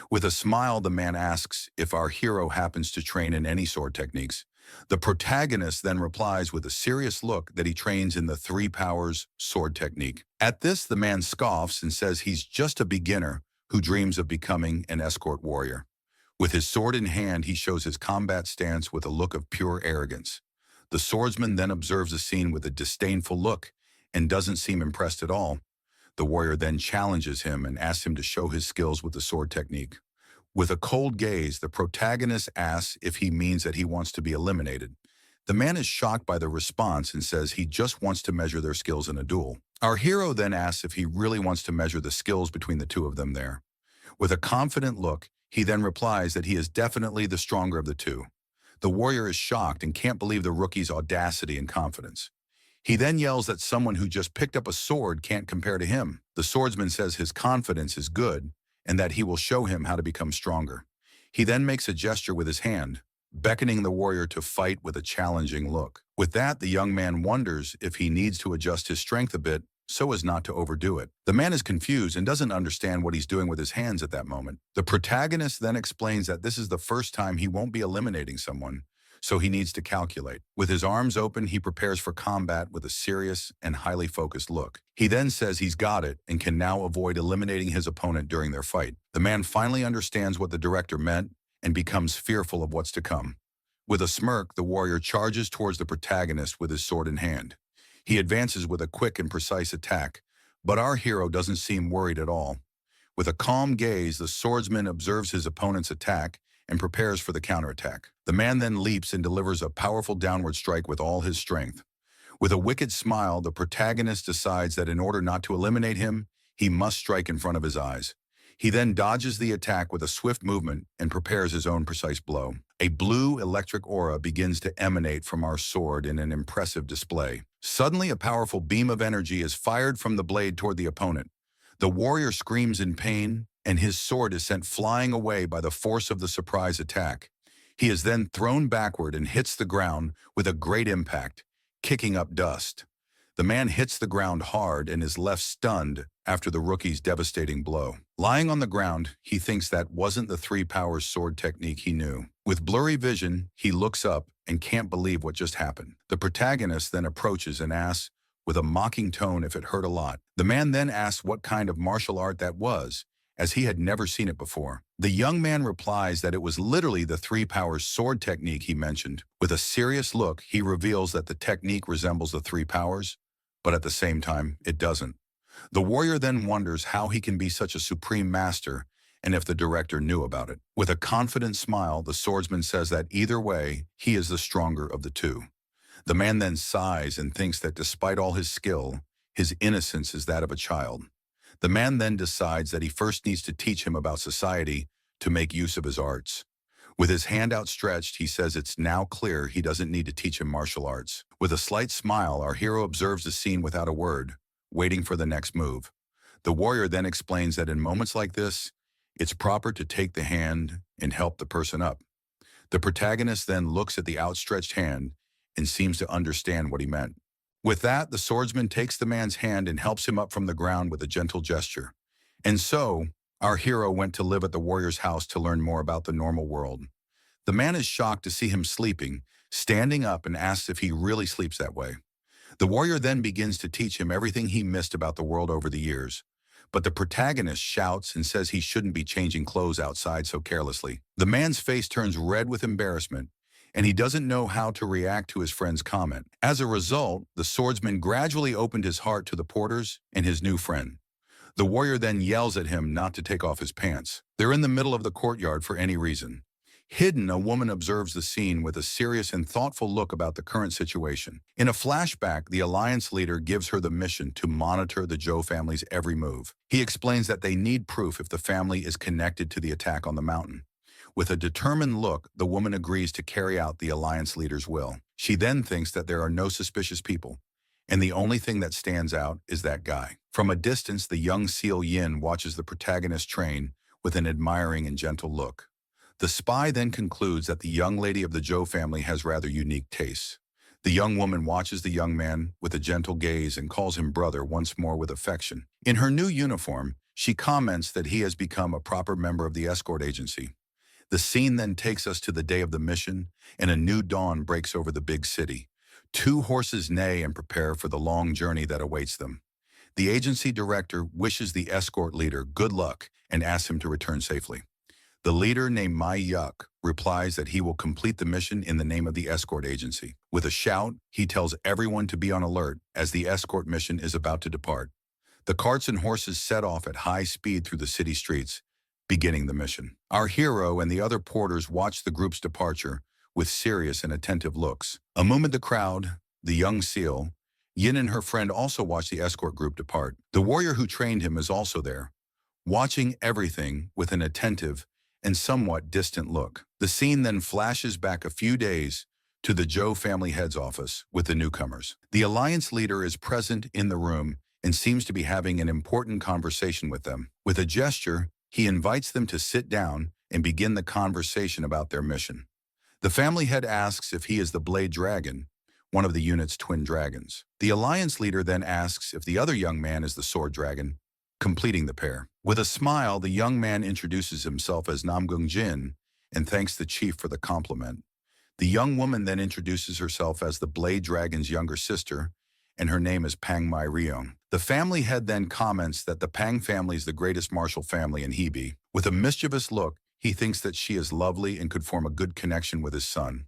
With a smile, the man asks if our hero happens to train in any sword techniques. The protagonist then replies with a serious look that he trains in the Three Powers sword technique. At this, the man scoffs and says he's just a beginner who dreams of becoming an escort warrior. With his sword in hand, he shows his combat stance with a look of pure arrogance. The swordsman then observes the scene with a disdainful look and doesn't seem impressed at all. The warrior then challenges him and asks him to show his skills with the sword technique. With a cold gaze, the protagonist asks if he means that he wants to be eliminated. The man is shocked by the response and says he just wants to measure their skills in a duel. Our hero then asks if he really wants to measure the skills between the two of them there. With a confident look, he then replies that he is definitely the stronger of the two. The warrior is shocked and can't believe the rookie's audacity and confidence. He then yells that someone who just picked up a sword can't compare to him. The swordsman says his confidence is good and that he will show him how to become stronger. He then makes a gesture with his hand, beckoning the warrior to fight with a challenging look. With that, the young man wonders if he needs to adjust his strength a bit so as not to overdo it. The man is confused and doesn't understand what he's doing with his hands at that moment. The protagonist then explains that this is the first time he won't be eliminating someone, so he needs to calculate. With his arms open, he prepares for combat with a serious and highly focused look. He then says he's got it and can now avoid eliminating his opponent during their fight. The man finally understands what the director meant and becomes fearful of what's to come. With a smirk, the warrior charges towards the protagonist with his sword in hand. He advances with a quick and precise attack, but our hero doesn't seem worried at all. With a calm gaze, the swordsman observes his opponent's attack and prepares for the counterattack. The man then leaps and delivers a powerful downward strike with all his strength. With a wicked smile, the protagonist decides that in order not to eliminate him, he must strike in front of his eyes. He then dodges the attack with a swift movement and prepares his own precise blow. A blue electric aura begins to emanate from our sword in an impressive display. Suddenly, a powerful beam of energy is fired from the blade toward the opponent. The warrior screams in pain, and his sword is sent flying away by the force of the surprise attack. He is then thrown backward and hits the ground with a great impact, kicking up dust. The man hits the ground hard and is left stunned after the rookie's devastating blow. Lying on the ground, he thinks that wasn't the three powers sword technique he knew. With blurry vision, he looks up and can't believe what just happened. The protagonist then approaches and asks, with a mocking tone, if it hurt a lot. The man then asks what kind of martial art that was, as he had never seen it before. The young man replies that it was literally the three powers sword technique he mentioned. With a serious look, he reveals that the technique resembles the three powers, but at the same time, it doesn't. The warrior then wonders how he can be such a supreme master and if the director knew about it. With a confident smile, the swordsman says that either way, he is the stronger of the two. The man then sighs and thinks that despite all his skill, his innocence is that of a child. The man then decides that he first needs to teach him about society to make use of his arts. With his hand outstretched, he says it's now clear he doesn't need to teach him martial arts. With a slight smile, our hero observes the scene without a word, waiting for the next move. The warrior then explains that in moments like this, it's proper to take the hand and help the person up. The protagonist then looks at the outstretched hand and seems to understand what he meant. With that, the swordsman takes the man's hand and helps him up from the ground with a gentle gesture. And so, our hero went to live at the warrior's house to learn more about the normal world. The man is shocked to see him sleeping, standing up, and asks if he really sleeps that way. The warrior then begins to teach him everything he missed about the world over the years. But the protagonist shouts and says he shouldn't be changing clothes outside so carelessly. The man's face turns red with embarrassment, and he doesn't know how to react to his friend's comment. As a result, the swordsman gradually opened his heart to the porters and his new friend. The warrior then yells at him not to take off his pants. They're in the middle of the courtyard for any reason. Hidden, a woman observes the scene with a serious and thoughtful look about the current situation. In a flashback, the Alliance leader gives her the mission to monitor the Zhou family's every move. He explains that they need proof if the family is connected to the attack on the mountain. With a determined look, the woman agrees to carry out the Alliance leader's will. She then thinks that there are no suspicious people, and the only thing that stands out is that guy. From a distance, the young Seal Yin watches the protagonist train with an admiring and gentle look. The spy then concludes that the young lady of the Zhou family has rather unique tastes. The young woman watches the young man with a gentle gaze and calls him brother once more with affection. In her new uniform, she comments that he has become a proper member of the escort agency. The scene then takes us to the day of the mission, and a new dawn breaks over the big city. Two horses neigh and prepare for the long journey that awaits them. The agency director wishes the escort leader good luck and asks him to return safely. The leader, named Mai Yuk, replies that he will complete the mission in the name of the escort agency. With a shout, he tells everyone to be on alert as the escort mission is about to depart. The carts and horses set off at high speed through the city streets, beginning the mission. Our hero and the other porters watch the group's departure with serious and attentive looks. Among the crowd, the young Seal, Yin and her friend also watch the escort group depart. The warrior who trained him is also there, watching everything with an attentive and somewhat distant look. The scene then flashes back a few days to the Zhou family head's office with the newcomers. The Alliance leader is present in the room and seems to be having an important conversation with them. With a gesture, he invites them to sit down and begin the conversation about their mission. The family head asks if he is the Blade Dragon, one of the unit's twin dragons. The Alliance leader then asks if the other young man is the Sword Dragon, completing the pair. With a smile, the young man introduces himself as Namgung Jin and thanks the chief for the compliment. The young woman then introduces herself as the Blade Dragon's younger sister, and her name is Pang Mai Ryong. The family head then comments that the Pang family is the greatest martial family in Hebei. With a mischievous look, he thinks that she is lovely and could form a good connection with his son.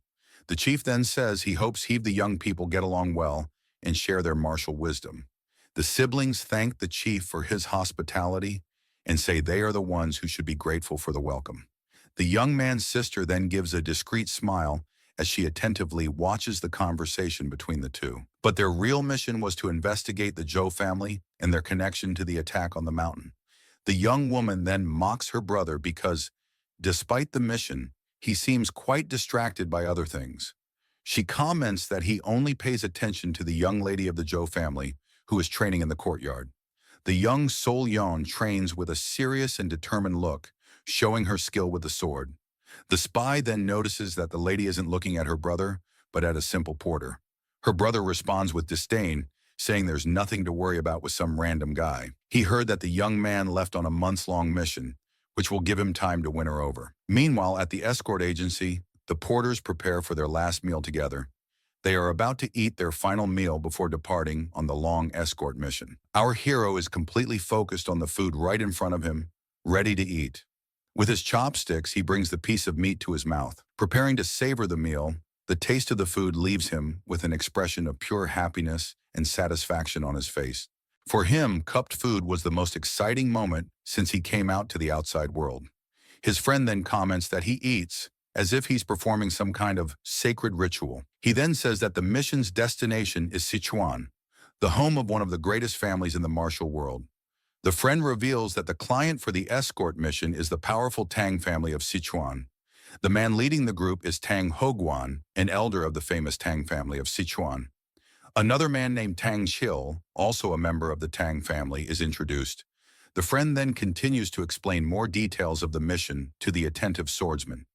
The chief then says he hopes the young people get along well and share their martial wisdom. The siblings thank the chief for his hospitality and say they are the ones who should be grateful for the welcome. The young man's sister then gives a discreet smile as she attentively watches the conversation between the two. But their real mission was to investigate the Zhou family and their connection to the attack on the mountain. The young woman then mocks her brother because, despite the mission, he seems quite distracted by other things. She comments that he only pays attention to the young lady of the Zhou family who is training in the courtyard. The young Sol Yon trains with a serious and determined look, showing her skill with the sword. The spy then notices that the lady isn't looking at her brother, but at a simple porter. Her brother responds with disdain, saying there's nothing to worry about with some random guy. He heard that the young man left on a months-long mission, which will give him time to win her over. Meanwhile, at the escort agency, the porters prepare for their last meal together. They are about to eat their final meal before departing on the long escort mission. Our hero is completely focused on the food right in front of him, ready to eat. With his chopsticks, he brings the piece of meat to his mouth. Preparing to savor the meal, the taste of the food leaves him with an expression of pure happiness and satisfaction on his face. For him, cupped food was the most exciting moment since he came out to the outside world. His friend then comments that he eats as if he's performing some kind of sacred ritual. He then says that the mission's destination is Sichuan, the home of one of the greatest families in the martial world. The friend reveals that the client for the escort mission is the powerful Tang family of Sichuan. The man leading the group is Tang Hoguan, an elder of the famous Tang family of Sichuan. Another man named Tang Chil, also a member of the Tang family, is introduced. The friend then continues to explain more details of the mission to the attentive swordsman.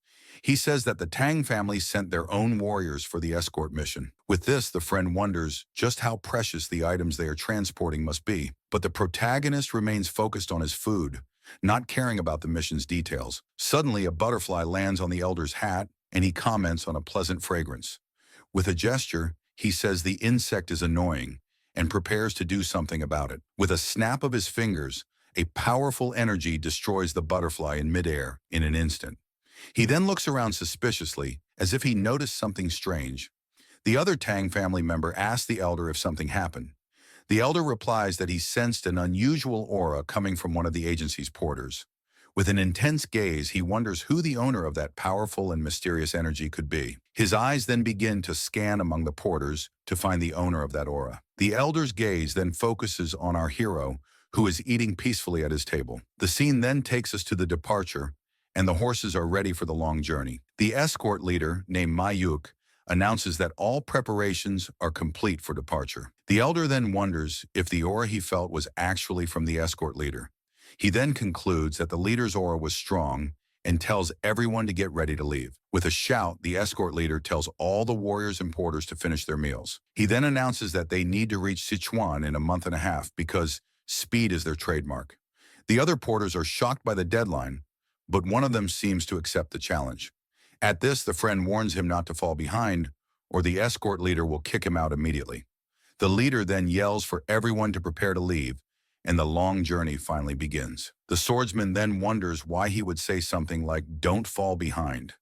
He says that the Tang family sent their own warriors for the escort mission. With this, the friend wonders just how precious the items they are transporting must be. But the protagonist remains focused on his food, not caring about the mission's details. Suddenly, a butterfly lands on the elder's hat, and he comments on a pleasant fragrance. With a gesture, he says the insect is annoying and prepares to do something about it. With a snap of his fingers, a powerful energy destroys the butterfly in midair in an instant. He then looks around suspiciously, as if he noticed something strange. The other Tang family member asks the elder if something happened. The elder replies that he sensed an unusual aura coming from one of the agency's porters. With an intense gaze, he wonders who the owner of that powerful and mysterious energy could be. His eyes then begin to scan among the porters to find the owner of that aura. The elder's gaze then focuses on our hero, who is eating peacefully at his table. The scene then takes us to the departure, and the horses are ready for the long journey. The escort leader, named Mayuk, announces that all preparations are complete for departure. The elder then wonders if the aura he felt was actually from the escort leader. He then concludes that the leader's aura was strong and tells everyone to get ready to leave. With a shout, the escort leader tells all the warriors and porters to finish their meals. He then announces that they need to reach Sichuan in a month and a half because speed is their trademark. The other porters are shocked by the deadline, but one of them seems to accept the challenge. At this, the friend warns him not to fall behind, or the escort leader will kick him out immediately. The leader then yells for everyone to prepare to leave, and the long journey finally begins. The swordsman then wonders why he would say something like, "Don't fall behind."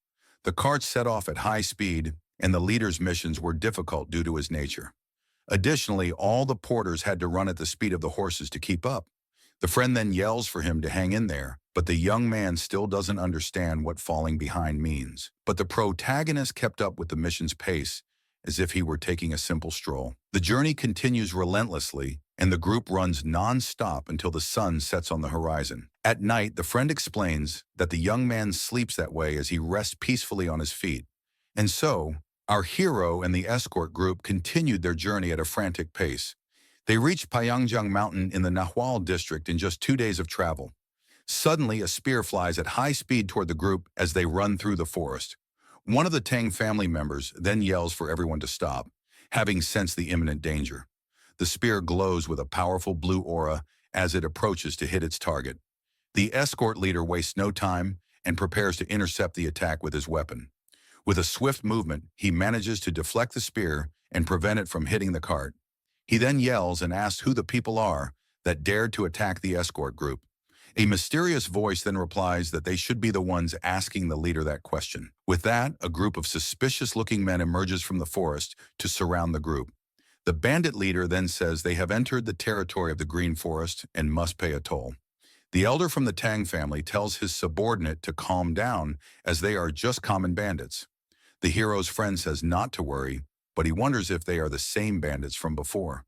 The carts set off at high speed, and the leader's missions were difficult due to his nature. Additionally, all the porters had to run at the speed of the horses to keep up. The friend then yells for him to hang in there, but the young man still doesn't understand what falling behind means. But the protagonist kept up with the mission's pace, as if he were taking a simple stroll. The journey continues relentlessly, and the group runs non-stop until the sun sets on the horizon. At night, the friend explains that the young man sleeps that way as he rests peacefully on his feet. And so, our hero and the escort group continued their journey at a frantic pace. They reached Pyeongjiang Mountain in the Nahwal district in just 2 days of travel. Suddenly, a spear flies at high speed toward the group as they run through the forest. One of the Tang family members then yells for everyone to stop, having sensed the imminent danger. The spear glows with a powerful blue aura as it approaches to hit its target. The escort leader wastes no time and prepares to intercept the attack with his weapon. With a swift movement, he manages to deflect the spear and prevent it from hitting the cart. He then yells and asks who the people are that dared to attack the escort group. A mysterious voice then replies that they should be the ones asking the leader that question. With that, a group of suspicious-looking men emerges from the forest to surround the group. The bandit leader then says they have entered the territory of the Green Forest and must pay a toll. The elder from the Tang family tells his subordinate to calm down as they are just common bandits. The hero's friend says not to worry, but he wonders if they are the same bandits from before.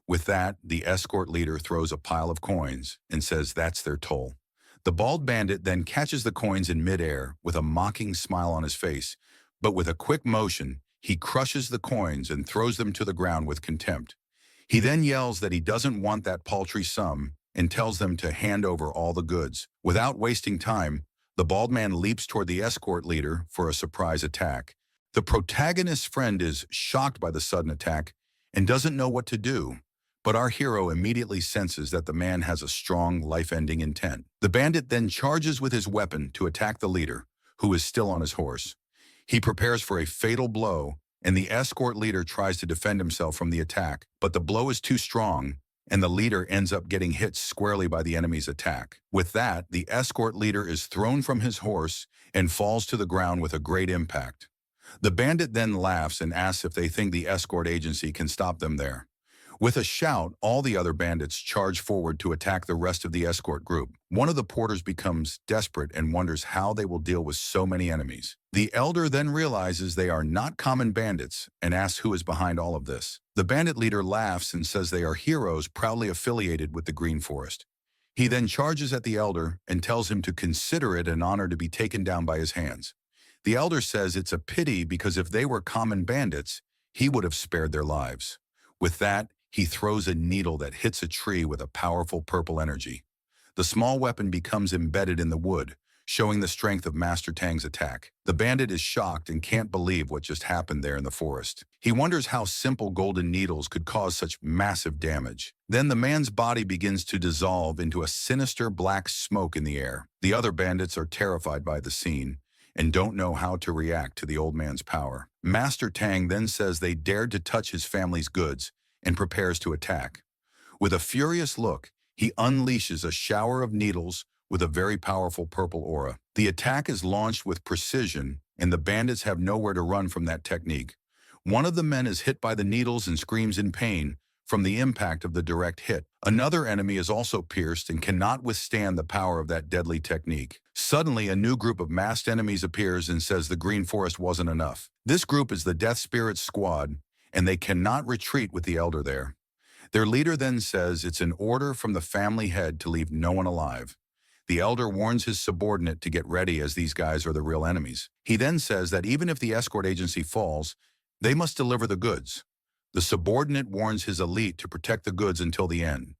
With that, the escort leader throws a pile of coins and says that's their toll. The bald bandit then catches the coins in midair with a mocking smile on his face, but with a quick motion, he crushes the coins and throws them to the ground with contempt. He then yells that he doesn't want that paltry sum and tells them to hand over all the goods. Without wasting time, the bald man leaps toward the escort leader for a surprise attack. The protagonist's friend is shocked by the sudden attack and doesn't know what to do, But our hero immediately senses that the man has a strong, life-ending intent. The bandit then charges with his weapon to attack the leader, who is still on his horse. He prepares for a fatal blow, and the escort leader tries to defend himself from the attack, but the blow is too strong, and the leader ends up getting hit squarely by the enemy's attack. With that, the escort leader is thrown from his horse and falls to the ground with a great impact. The bandit then laughs and asks if they think the escort agency can stop them there. With a shout, all the other bandits charge forward to attack the rest of the escort group. One of the porters becomes desperate and wonders how they will deal with so many enemies. The elder then realizes they are not common bandits and asks who is behind all of this. The bandit leader laughs and says they are heroes proudly affiliated with the Green Forest. He then charges at the elder and tells him to consider it an honor to be taken down by his hands. The elder says it's a pity because if they were common bandits, he would have spared their lives. With that, he throws a needle that hits a tree with a powerful purple energy. The small weapon becomes embedded in the wood, showing the strength of Master Tang's attack. The bandit is shocked and can't believe what just happened there in the forest. He wonders how simple golden needles could cause such massive damage. Then the man's body begins to dissolve into a sinister black smoke in the air. The other bandits are terrified by the scene and don't know how to react to the old man's power. Master Tang then says they dared to touch his family's goods and prepares to attack. With a furious look, he unleashes a shower of needles with a very powerful purple aura. The attack is launched with precision, and the bandits have nowhere to run from that technique. One of the men is hit by the needles and screams in pain from the impact of the direct hit. Another enemy is also pierced and cannot withstand the power of that deadly technique. Suddenly, a new group of masked enemies appears and says the Green Forest wasn't enough. This group is the Death Spirit Squad, and they cannot retreat with the elder there. Their leader then says it's an order from the family head to leave no one alive. The elder warns his subordinate to get ready as these guys are the real enemies. He then says that even if the escort agency falls, they must deliver the goods. The subordinate warns his elite to protect the goods until the end.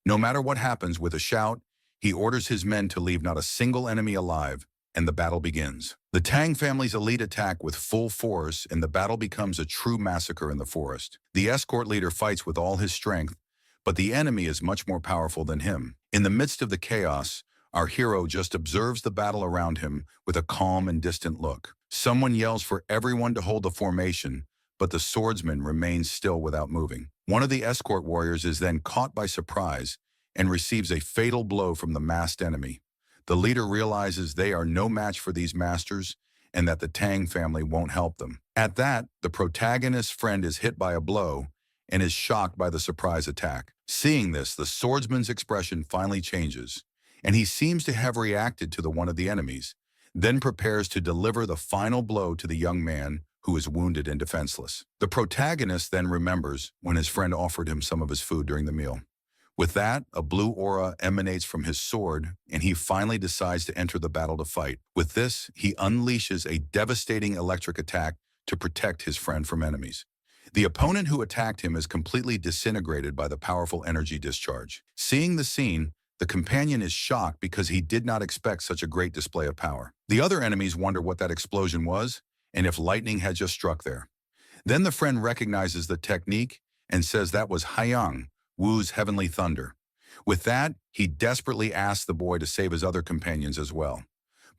No matter what happens, with a shout, he orders his men to leave not a single enemy alive, and the battle begins. The Tang family's elite attack with full force, and the battle becomes a true massacre in the forest. The escort leader fights with all his strength, but the enemy is much more powerful than him. In the midst of the chaos, our hero just observes the battle around him with a calm and distant look. Someone yells for everyone to hold the formation, but the swordsman remains still without moving. One of the escort warriors is then caught by surprise and receives a fatal blow from the masked enemy. The leader realizes they are no match for these masters and that the Tang family won't help them. At that, the protagonist's friend is hit by a blow and is shocked by the surprise attack. Seeing this, the swordsman's expression finally changes, and he seems to have reacted to the one of the enemies, then prepares to deliver the final blow to the young man who is wounded and defenseless. The protagonist then remembers when his friend offered him some of his food during the meal. With that, a blue aura emanates from his sword, and he finally decides to enter the battle to fight. With this, he unleashes a devastating electric attack to protect his friend from enemies. The opponent who attacked him is completely disintegrated by the powerful energy discharge. Seeing the scene, the companion is shocked because he did not expect such a great display of power. The other enemies wonder what that explosion was, and if lightning had just struck there. Then the friend recognizes the technique and says that was Haiyang, Wu's heavenly thunder. With that, he desperately asks the boy to save his other companions as well.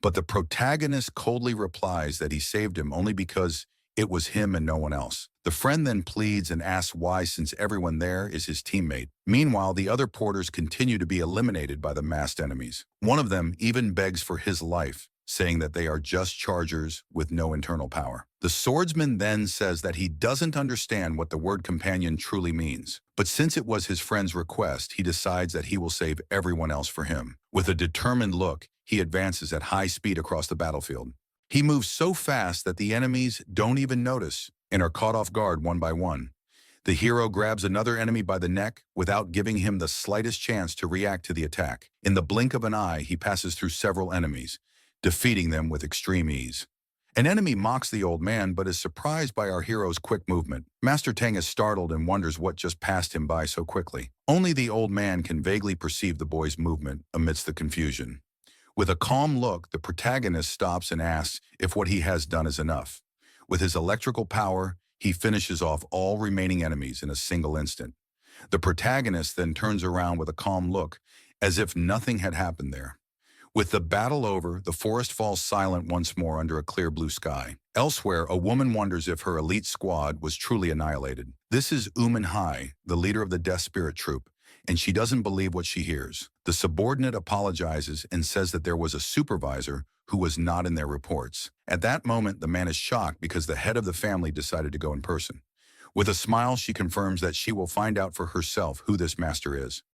But the protagonist coldly replies that he saved him only because it was him and no one else. The friend then pleads and asks why, since everyone there is his teammate. Meanwhile, the other porters continue to be eliminated by the masked enemies. One of them even begs for his life, saying that they are just chargers with no internal power. The swordsman then says that he doesn't understand what the word companion truly means, but since it was his friend's request, he decides that he will save everyone else for him. With a determined look, he advances at high speed across the battlefield. He moves so fast that the enemies don't even notice and are caught off guard one by one. The hero grabs another enemy by the neck without giving him the slightest chance to react to the attack. In the blink of an eye, he passes through several enemies, defeating them with extreme ease. An enemy mocks the old man but is surprised by our hero's quick movement. Master Tang is startled and wonders what just passed him by so quickly. Only the old man can vaguely perceive the boy's movement amidst the confusion. With a calm look, the protagonist stops and asks if what he has done is enough. With his electrical power, he finishes off all remaining enemies in a single instant. The protagonist then turns around with a calm look, as if nothing had happened there. With the battle over, the forest falls silent once more under a clear blue sky. Elsewhere, a woman wonders if her elite squad was truly annihilated. This is Hai, the leader of the Death Spirit troop, and she doesn't believe what she hears. The subordinate apologizes and says that there was a supervisor who was not in their reports. At that moment, the man is shocked because the head of the family decided to go in person. With a smile, she confirms that she will find out for herself who this master is.